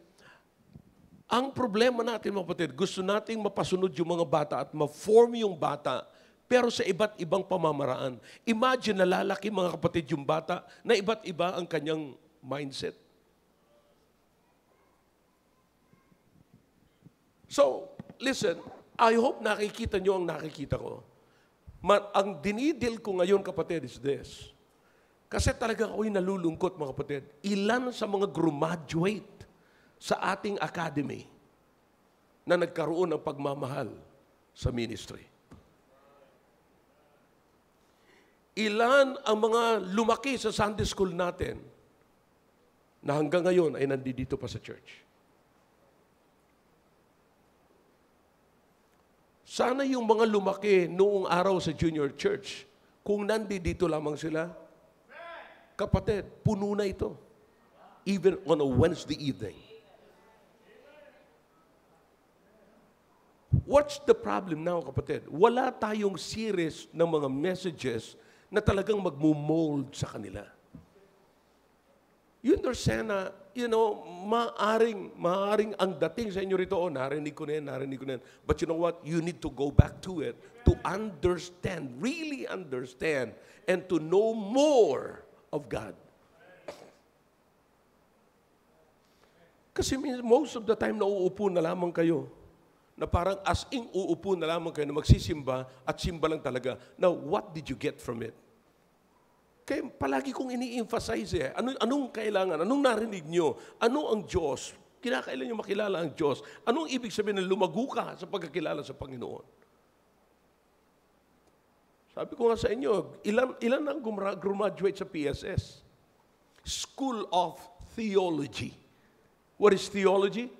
ang problema natin, mga kapatid, gusto nating mapasunod yung mga bata at ma-form yung bata, pero sa iba't ibang pamamaraan. Imagine na lalaki, mga kapatid, yung bata na iba't iba ang kanyang mindset. So, listen, I hope nakikita nyo ang nakikita ko. Ang dinidil ko ngayon, kapatid, is this. Kasi talaga ako'y nalulungkot, mga kapatid. Ilan sa mga graduate sa ating academy na nagkaroon ng pagmamahal sa ministry. Ilan ang mga lumaki sa Sunday school natin na hanggang ngayon ay nandito pa sa church. Sana yung mga lumaki noong araw sa junior church, kung nandito lamang sila, kapatid, puno na ito. Even on a Wednesday evening. What's the problem now, kapatid? Wala tayong series ng mga messages na talagang magmumold sa kanila. You understand na, maaring ang dating sa inyo rito, narinig ko na yan. But you know what? You need to go back to it to understand, really understand, and to know more of God. Kasi most of the time, nauupo na lamang kayo. Na parang as in uupo na lamang kayo na magsisimba at simba lang talaga. Now, what did you get from it? Kaya palagi kong ini-emphasize anong kailangan? Anong narinig nyo? Ano ang Diyos? Kinakailan nyo makilala ang Diyos? Anong ibig sabihin na lumago ka sa pagkakilala sa Panginoon? Sabi ko nga sa inyo, ilan ang graduate sa PSS? School of Theology. What is theology?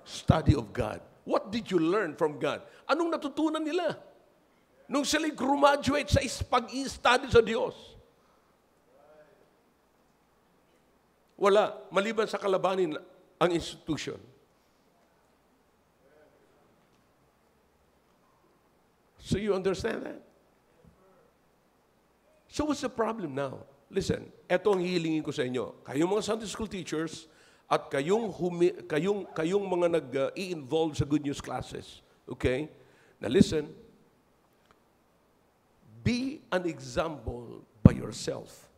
Study of God. What did you learn from God? Anong natutunan nila? Nung sila graduate sa pag-i-study sa Diyos. Wala. Maliban sa kalabanin ang institution. So you understand that? So what's the problem now? Listen, eto ang hihilingin ko sa inyo. Kayong mga Sunday school teachers at kayong mga nag-i-involve sa good news classes. Okay? Now listen, be an example by yourself.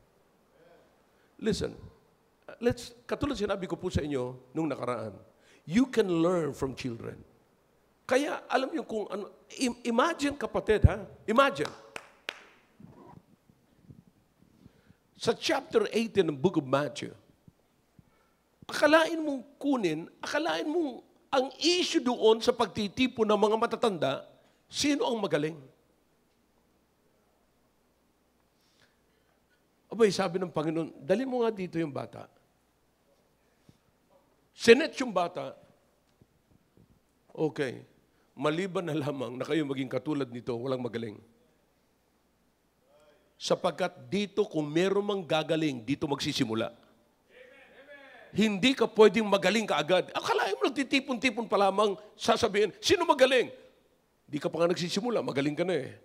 Listen, katulad sinabi ko po sa inyo nung nakaraan, you can learn from children. Kaya alam niyo kung ano, imagine kapatid ha, imagine. Sa chapter 18 ng book of Matthew, akalain mong ang issue doon sa pagtitipon ng mga matatanda, sino ang magaling? Abay, sabi ng Panginoon, dali mo nga dito yung bata. Sinet yung bata. Okay. Maliban na lamang na kayo maging katulad nito, walang magaling. Sapagkat dito, kung meron mang gagaling, dito magsisimula. Hindi ka pwedeng magaling kaagad. Akalain mo, nagtitipon-tipon pa lamang, sasabihin, sino magaling? Di ka pa nga nagsisimula, magaling ka na eh.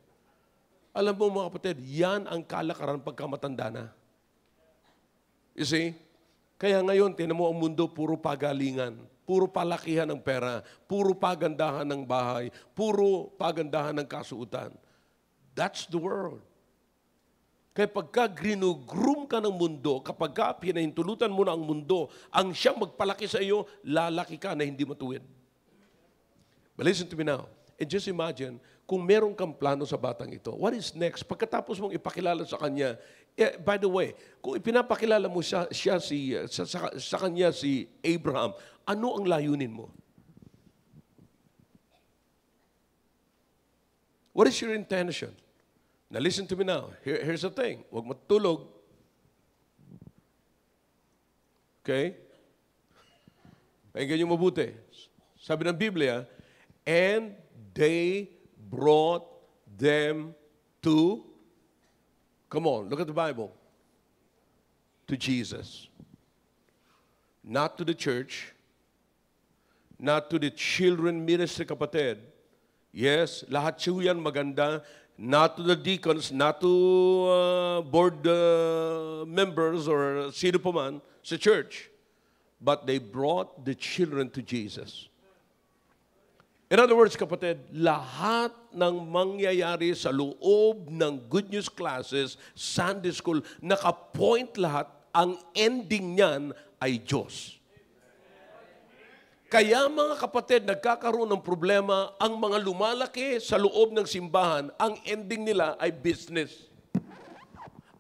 Alam mo mga kapatid, yan ang kalakaran pagkamatanda na. You see? Kaya ngayon, tinan mo ang mundo, puro pagalingan, puro palakihan ng pera, puro pagandahan ng bahay, puro pagandahan ng kasuutan. That's the world. Kaya pagka ginugroom ka ng mundo, kapag ka pinahintulutan mo na ang mundo, ang siyang magpalaki sa iyo, lalaki ka na hindi matuwid. But listen to me now. And just imagine, kung meron kang plano sa batang ito, what is next? Pagkatapos mong ipakilala sa kanya, by the way, kung ipinapakilala mo sa kanya si Abraham, ano ang layunin mo? What is your intention? Now listen to me now. Here's the thing. Huwag matulog. Okay? Pakinggan niyo mabuti. Sabi ng Biblia, and they brought them to, come on, look at the Bible, to Jesus. Not to the church, not to the children ministry, kapatid. Yes, lahat siya yan maganda. Not to the deacons, not to board members or sino pa man sa church. But they brought the children to Jesus. In other words, kapatid, lahat ng mangyayari sa loob ng good news classes, Sunday school, nakapoint lahat, ang ending niyan ay Diyos. Kaya mga kapatid, nagkakaroon ng problema ang mga lumalaki sa loob ng simbahan, ang ending nila ay business.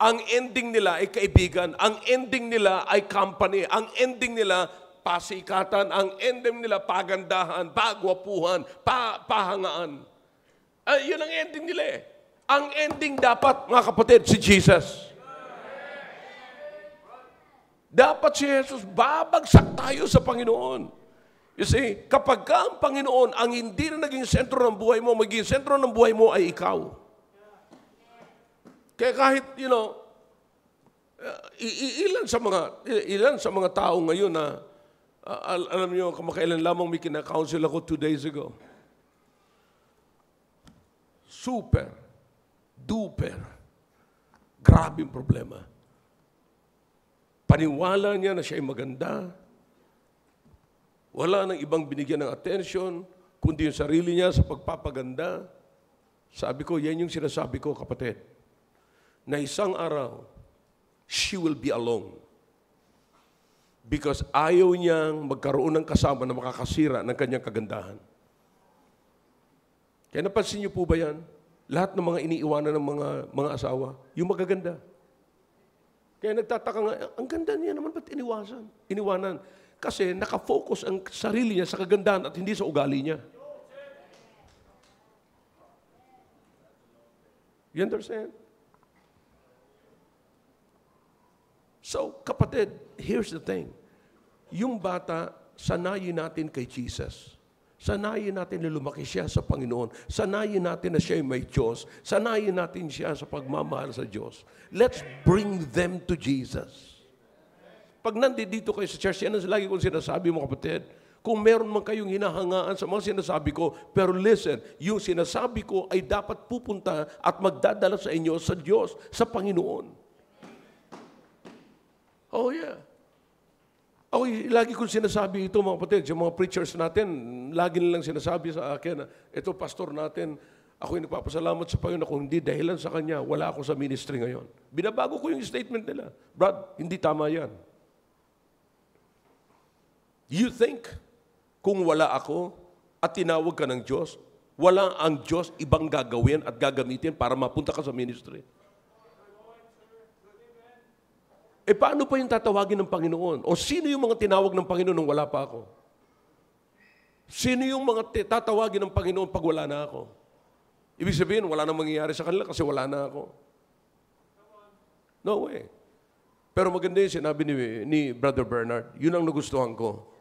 Ang ending nila ay kaibigan. Ang ending nila ay company. Ang ending nila pasikatan. Ang ending nila pagandahan, pagwapuhan, pahangaan. Yun ang ending nila eh. Ang ending dapat, mga kapatid, si Jesus. Dapat si Jesus, babagsak tayo sa Panginoon. You see, kapag ka ang Panginoon ang hindi na naging sentro ng buhay mo, magiging sentro ng buhay mo ay ikaw. Kaya kahit, ilan sa mga tao ngayon na, alam niyo, kamakailan lamang may kina-counsel ako 2 days ago. Super, duper, grabing problema. Paniwala niya na siya ay maganda. Wala nang ibang binigyan ng attention, kundi yung sarili niya sa pagpapaganda. Sabi ko, yan yung sinasabi ko, kapatid, na isang araw, she will be alone. Because ayaw niyang magkaroon ng kasama na makakasira ng kanyang kagandahan. Kaya napansin niyo po ba yan? Lahat ng mga iniiwanan ng mga asawa, yung magaganda. Kaya nagtataka nga, ang ganda niya naman, ba't iniwanan? Kasi nakafocus ang sarili niya sa kagandahan at hindi sa ugali niya. You understand? So, kapatid, here's the thing. Yung bata, sanayin natin kay Jesus. Sanayin natin na lumaki siya sa Panginoon. Sanayin natin na siya ay may Diyos. Sanayin natin siya sa pagmamahal sa Diyos. Let's bring them to Jesus. Pag nandito kayo sa church, yan ang lagi kong sinasabi mo, kapatid. Kung meron man kayong hinahangaan sa mga sinasabi ko, pero listen, yung sinasabi ko ay dapat pupunta at magdadala sa inyo sa Diyos, sa Panginoon. Oh yeah. Ako, lagi kong sinasabi ito, mga kapatid, yung mga preachers natin, lagi nilang sinasabi sa akin, ito, pastor natin, ako'y nagpapasalamat sa Panginoon, kung hindi dahilan sa Kanya, wala ako sa ministry ngayon. Binabago ko yung statement nila. Brad, hindi tama yan. You think, kung wala ako at tinawag ka ng Diyos, wala ang Diyos ibang gagawin at gagamitin para mapunta ka sa ministry? Paano pa yung tatawagin ng Panginoon? O sino yung mga tinawag ng Panginoon nung wala pa ako? Sino yung mga tatawagin ng Panginoon pag wala na ako? Ibig sabihin, wala nang mangyayari sa kanila kasi wala na ako. No way. Pero maganda yung sinabi ni Brother Bernard, yun ang nagustuhan ko.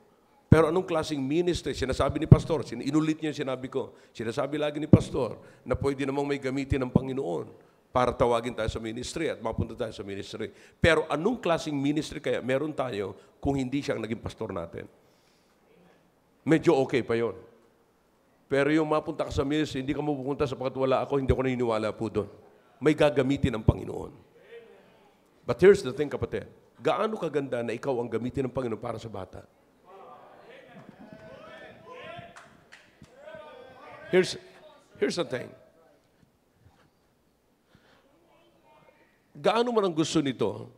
Pero anong klaseng ministry? Sinasabi ni Pastor, inulit niya yung sinabi ko. Sinasabi lagi ni Pastor na pwede namang may gamitin ng Panginoon para tawagin tayo sa ministry at mapunta tayo sa ministry. Pero anong klaseng ministry kaya meron tayo kung hindi siyang naging pastor natin? Medyo okay pa yon. Pero yung mapunta ka sa ministry, hindi ka mapupunta sapagkat wala ako, hindi ako naniniwala po doon. May gagamitin ng Panginoon. But here's the thing, kapatid. Gaano kaganda na ikaw ang gamitin ng Panginoon para sa bata? Here's the thing. Gaano man ang gusto nito?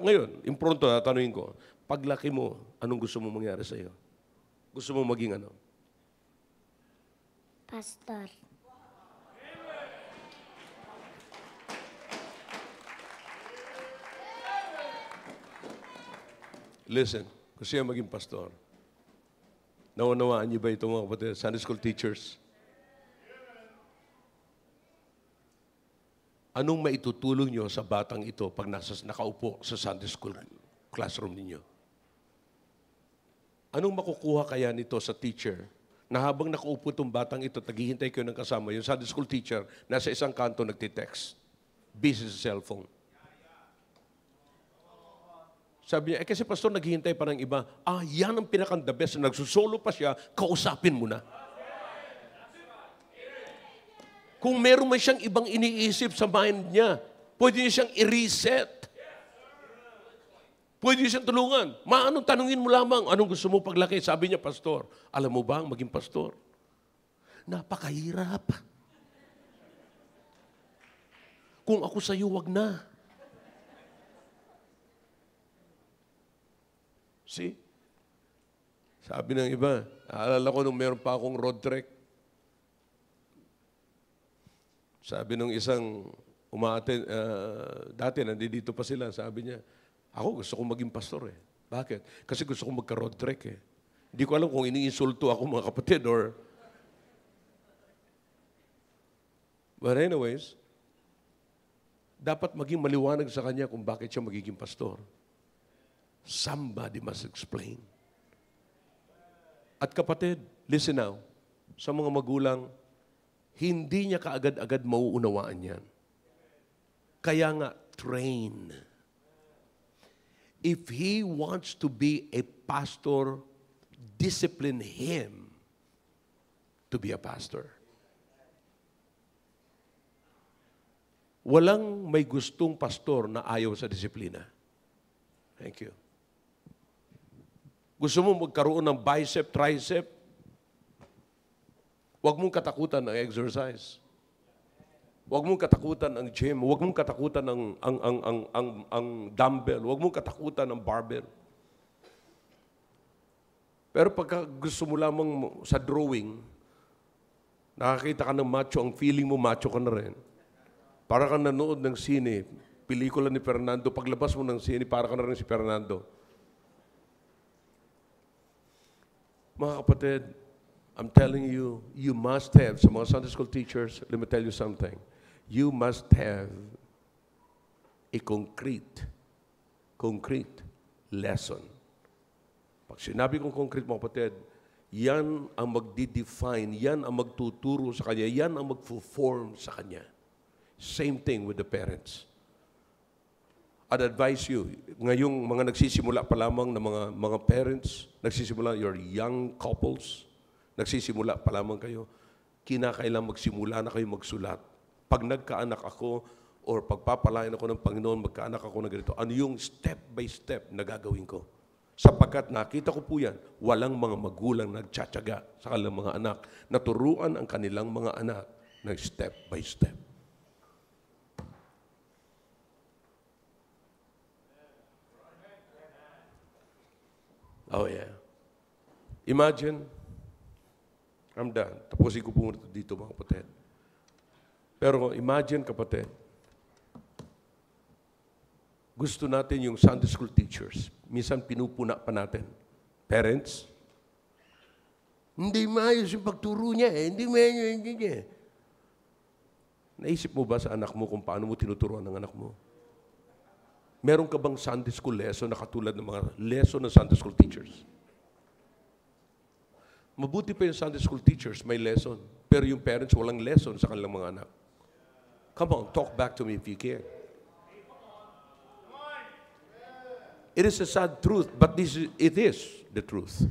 Ngayon, impronto na tanungin ko, paglaki mo, anong gusto mo mangyari sa iyo? Gusto mo maging ano? Pastor. Listen, gusto niya maging pastor. Naunawaan niyo ba ito, mga kapatid? Sunday school teachers. Anong maitutulong nyo sa batang ito pag nakaupo sa Sunday school classroom ninyo? Anong makukuha kaya nito sa teacher na habang nakaupo itong batang ito, naghihintay kayo ng kasama, yung Sunday school teacher, nasa isang kanto nagtitext, busy sa cellphone. Sabi niya, kasi pastor, naghihintay pa ng iba. Yan ang pinaka-the best. Nagsusolo pa siya, kausapin mo na. Kung meron man siyang ibang iniisip sa mind niya, pwede niya siyang i-reset. Pwede niya siyang tulungan. Anong tanungin mo lamang, anong gusto mo paglaki? Sabi niya, pastor, alam mo ba ang maging pastor? Napakahirap. Kung ako sa'yo, wag na. See? Sabi ng iba, naalala ko nung meron pa akong road trek, sabi nung isang umaaten, dati nandito pa sila, sabi niya, ako gusto kong maging pastor eh. Bakit? Kasi gusto kong magka-road trek eh. Hindi ko alam kung iniinsulto ako mga kapatid or... But anyways, dapat maging maliwanag sa kanya kung bakit siya magiging pastor. Somebody must explain. At kapatid, listen now, sa mga magulang, hindi niya kaagad-agad mauunawaan yan. Kaya nga, train. If he wants to be a pastor, discipline him to be a pastor. Walang may gustong pastor na ayaw sa disiplina. Thank you. Gusto mo magkaroon ng bicep, tricep? Huwag mong katakutan ng exercise. Huwag mong katakutan ng gym. Huwag mong katakutan ang dumbbell. Huwag mong katakutan ng barbell. Pero pagka gusto mo lamang sa drawing, nakakita ka ng macho, ang feeling mo macho ka na rin. Para ka nanood ng sine, pelikula ni Fernando, paglabas mo ng sine, para ka na rin si Fernando. Mga kapatid, I'm telling you, you must have, sa mga Sunday school teachers, let me tell you something. You must have a concrete lesson. Pag sinabi kong concrete, mga kapatid, Yan ang magdi-define, yan ang magtuturo sa kanya, yan ang magfo-form sa kanya. Same thing with the parents. I'd advise you, ngayong mga nagsisimula pa lamang na mga parents, nagsisimula, your young couples, nagsisimula pa lamang kayo, kinakailangan magsimula na kayo magsulat. Pag nagkaanak ako, or pagpapalain ako ng Panginoon, magkaanak ako na ganito, ano yung step by step na gagawin ko? Sapagkat nakita ko po yan, walang mga magulang nagtsatsaga sa kanilang mga anak, naturuan ang kanilang mga anak ng step by step. Oh yeah. Imagine, I'm done. Tapusin ko po dito mga kapatid. Pero imagine kapatid, gusto natin yung Sunday school teachers. Minsan pinupuna pa natin. Parents, hindi maayos yung pagturo niya eh. Hindi maayos niya. Naisip mo ba sa anak mo kung paano mo tinuturuan ng anak mo? Meron ka bang Sunday school lesson na katulad ng mga lesson ng Sunday school teachers? Mabuti pa yung Sunday school teachers, may lesson. Pero yung parents, walang lesson sa kanilang mga anak. Come on, talk back to me if you can. It is a sad truth, but it is the truth.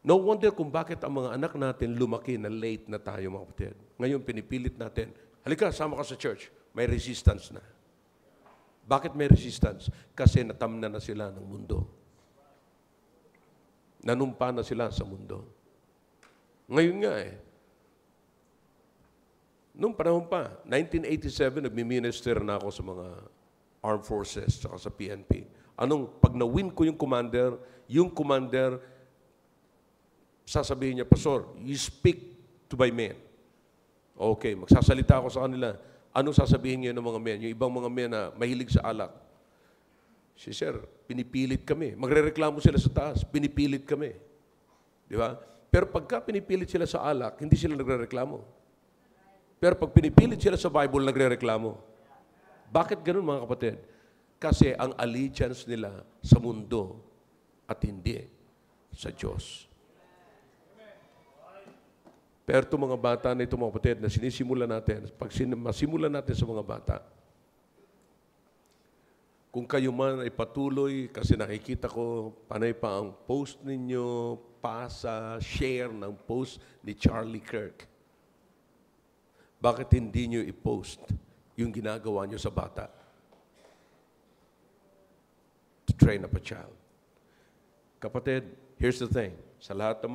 No wonder kung bakit ang mga anak natin lumaki na late na tayo mga kapatid. Ngayon, pinipilit natin, halika, sama ka sa church. May resistance na. Bakit may resistance? Kasi natamna na sila ng mundo. Nanumpa na sila sa mundo. Ngayon nga Noong panahon pa, 1987, nagmi-minister na ako sa mga armed forces saka sa PNP. Pag na-win ko yung commander, sasabihin niya, Pastor, you speak to my men. Okay, magsasalita ako sa kanila. Anong sasabihin niyo ng mga men? Yung ibang mga men na mahilig sa alak. Sir, pinipilit kami. Magrereklamo sila sa taas, pinipilit kami. Di ba? Pero pagka pinipilit sila sa alak, hindi sila nagrereklamo. Pero pag pinipilit sila sa Bible, nagrereklamo. Bakit ganun mga kapatid? Kasi ang allegiance nila sa mundo at hindi sa Diyos. Pero itong mga bata na ito mga kapatid na sinisimula natin, pag masimulan natin sa mga bata, kung kayo man ay patuloy, kasi nakikita ko, panay pa ang post ninyo, share ng post ni Charlie Kirk. Bakit hindi nyo i-post yung ginagawa nyo sa bata? To train up a child. Kapatid, here's the thing. Sa lahat ng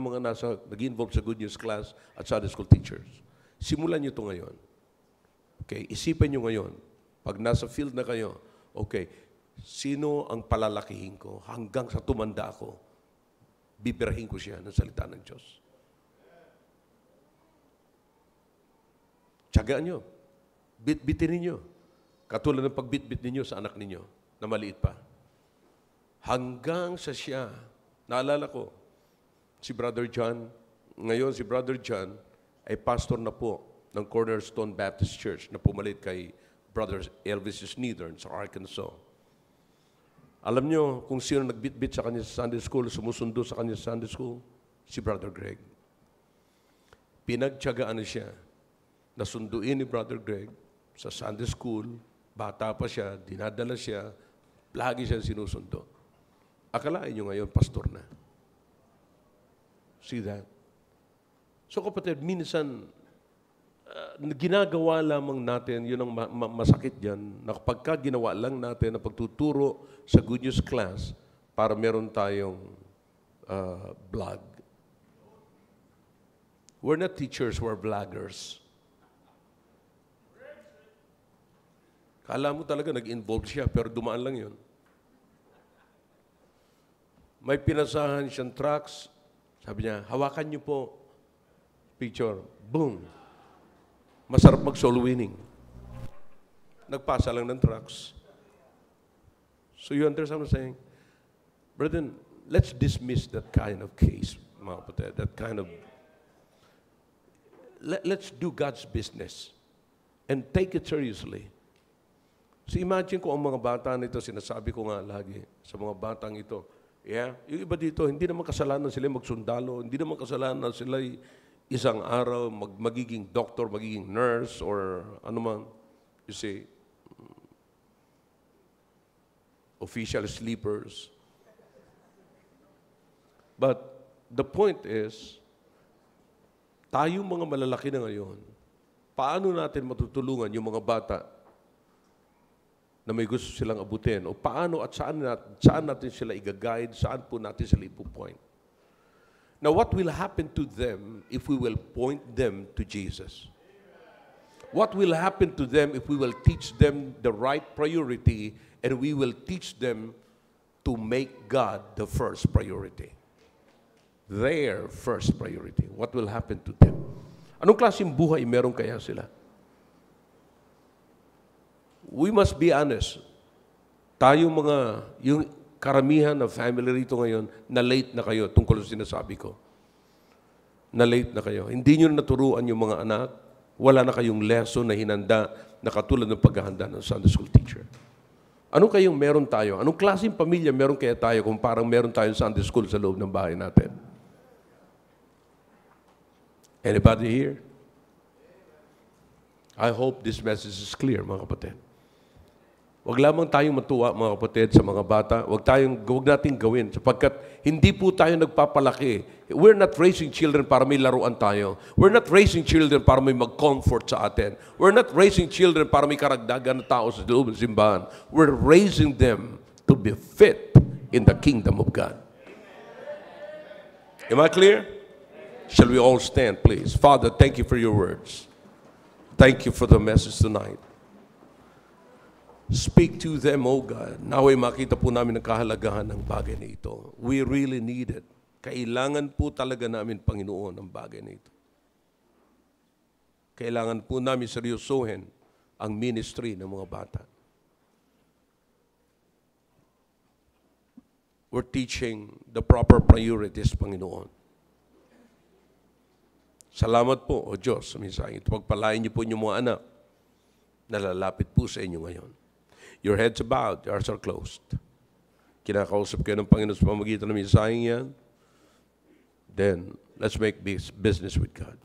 mga nag-involve sa Good News Class at Sunday School teachers, simulan nyo ito ngayon. Okay? Isipin nyo ngayon, pag nasa field na kayo, okay, sino ang palalakihin ko hanggang sa tumanda ako, bibirahin ko siya ng salita ng Diyos. Tiyagaan nyo. Bitbitin ninyo. Katulad ng pagbitbit ninyo sa anak ninyo na maliit pa. Hanggang sa siya, naalala ko, si Brother John, ngayon si Brother John ay pastor na po ng Cornerstone Baptist Church na pumalit kay Brother Elvis Sneedern sa Arkansas. Alam nyo kung sino nagbitbit sa kanya sa Sunday School, sumusundo sa kanya sa Sunday School? Si Brother Greg. Pinagtiyagaan na siya. Nasunduin ni Brother Greg sa Sunday School, bata pa siya, dinadala siya, lagi siya sinusundo. Akalain nyo ngayon, pastor na. See that? So kapatid, minsan, ginagawa lamang natin, yun ang masakit dyan, na kapag ginawa lang natin ang pagtuturo sa Good News Class para meron tayong vlog. We're not teachers, we're vloggers. Kala mo talaga nag-involve siya, pero dumaan lang yun. May pinasahan siyang trucks. Sabi niya, hawakan niyo po. Picture. Boom. Masarap mag-soul winning. Nagpasa lang ng trucks. So you understand what I'm saying? Brethren, let's dismiss that kind of case, mga kapatid. That kind of... Let's do God's business and take it seriously. So imagine ko ang mga bata nito, sinasabi ko nga lagi sa mga batang ito, Yeah? Yung iba dito, hindi naman kasalanan sila magsundalo, hindi naman kasalanan sila isang araw magiging doctor, magiging nurse, or ano man, you see, official sleepers. But the point is, tayong mga malalaki na ngayon, paano natin matutulungan yung mga bata na may gusto silang abutin? O paano at saan natin sila i-guide, saan po natin sila ipupoint? Now, what will happen to them if we will point them to Jesus? What will happen to them if we will teach them the right priority and we will teach them to make God the first priority? Their first priority. What will happen to them? Anong klaseng buhay meron kaya sila? We must be honest. Tayo yung karamihan na family rito ngayon, na late na kayo tungkol sa sinasabi ko. Na late na kayo. Hindi nyo naturuan yung mga anak. Wala na kayong lesson na hinanda na katulad ng paghahanda ng Sunday school teacher. Ano kayong meron tayo? Anong klaseng pamilya meron kaya tayo kung parang meron tayong Sunday school sa loob ng bahay natin? Anybody here? I hope this message is clear, mga kapatid. Huwag lamang tayong matuwa, mga kapatid, sa mga bata. Huwag nating gawin. Sapagkat hindi po tayo nagpapalaki. We're not raising children para may laruan tayo. We're not raising children para may mag-comfort sa atin. We're not raising children para may karagdagan na tao sa loob ng simbahan. We're raising them to be fit in the kingdom of God. Am I clear? Shall we all stand, please? Father, thank you for your words. Thank you for the message tonight. Speak to them, O God. Naway makita po namin ang kahalagahan ng bagay na ito. We really need it. Kailangan po talaga namin, Panginoon, ang bagay na ito. Kailangan po namin seryosohin ang ministry ng mga bata. We're teaching the proper priorities, Panginoon. Salamat po, O Diyos, sa mensaheng ito. Pagpalain niyo po inyong mga anak na lalapit po sa inyo ngayon. Your heads are bowed, your hearts are closed. Kinakausap kayo ng Panginoon sa pamagitan ng mensaheng yan. Then, let's make business with God.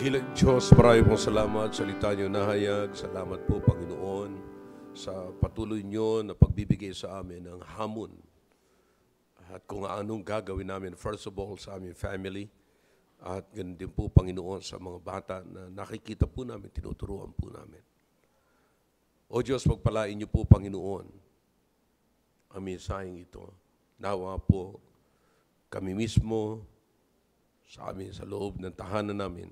Dakilang Diyos, marami pong salamat sa salita niyo nahayag. Salamat po, Panginoon. sa patuloy nyo na pagbibigay sa amin ng hamon. At kung anong gagawin namin, first of all, sa aming family, at ganun din po, Panginoon, sa mga bata na nakikita po namin, tinuturuan po namin. O Diyos, pagpalain niyo po, Panginoon, ang mensaheng ito. Nawa po, kami mismo, sa amin, sa loob ng tahanan namin,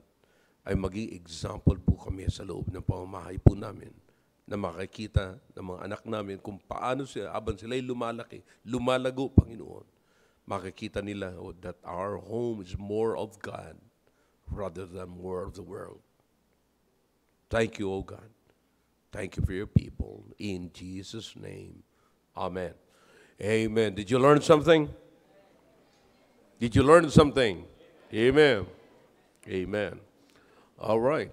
ay maging example po kami sa loob ng pamamahay po namin na makikita ng mga anak namin kung paano sila, habang sila'y lumalaki, lumalago, Panginoon, makikita nila that our home is more of God rather than more of the world. Thank you, O God. Thank you for your people. In Jesus' name, amen. Amen. Did you learn something? Did you learn something? Amen. Amen. All right.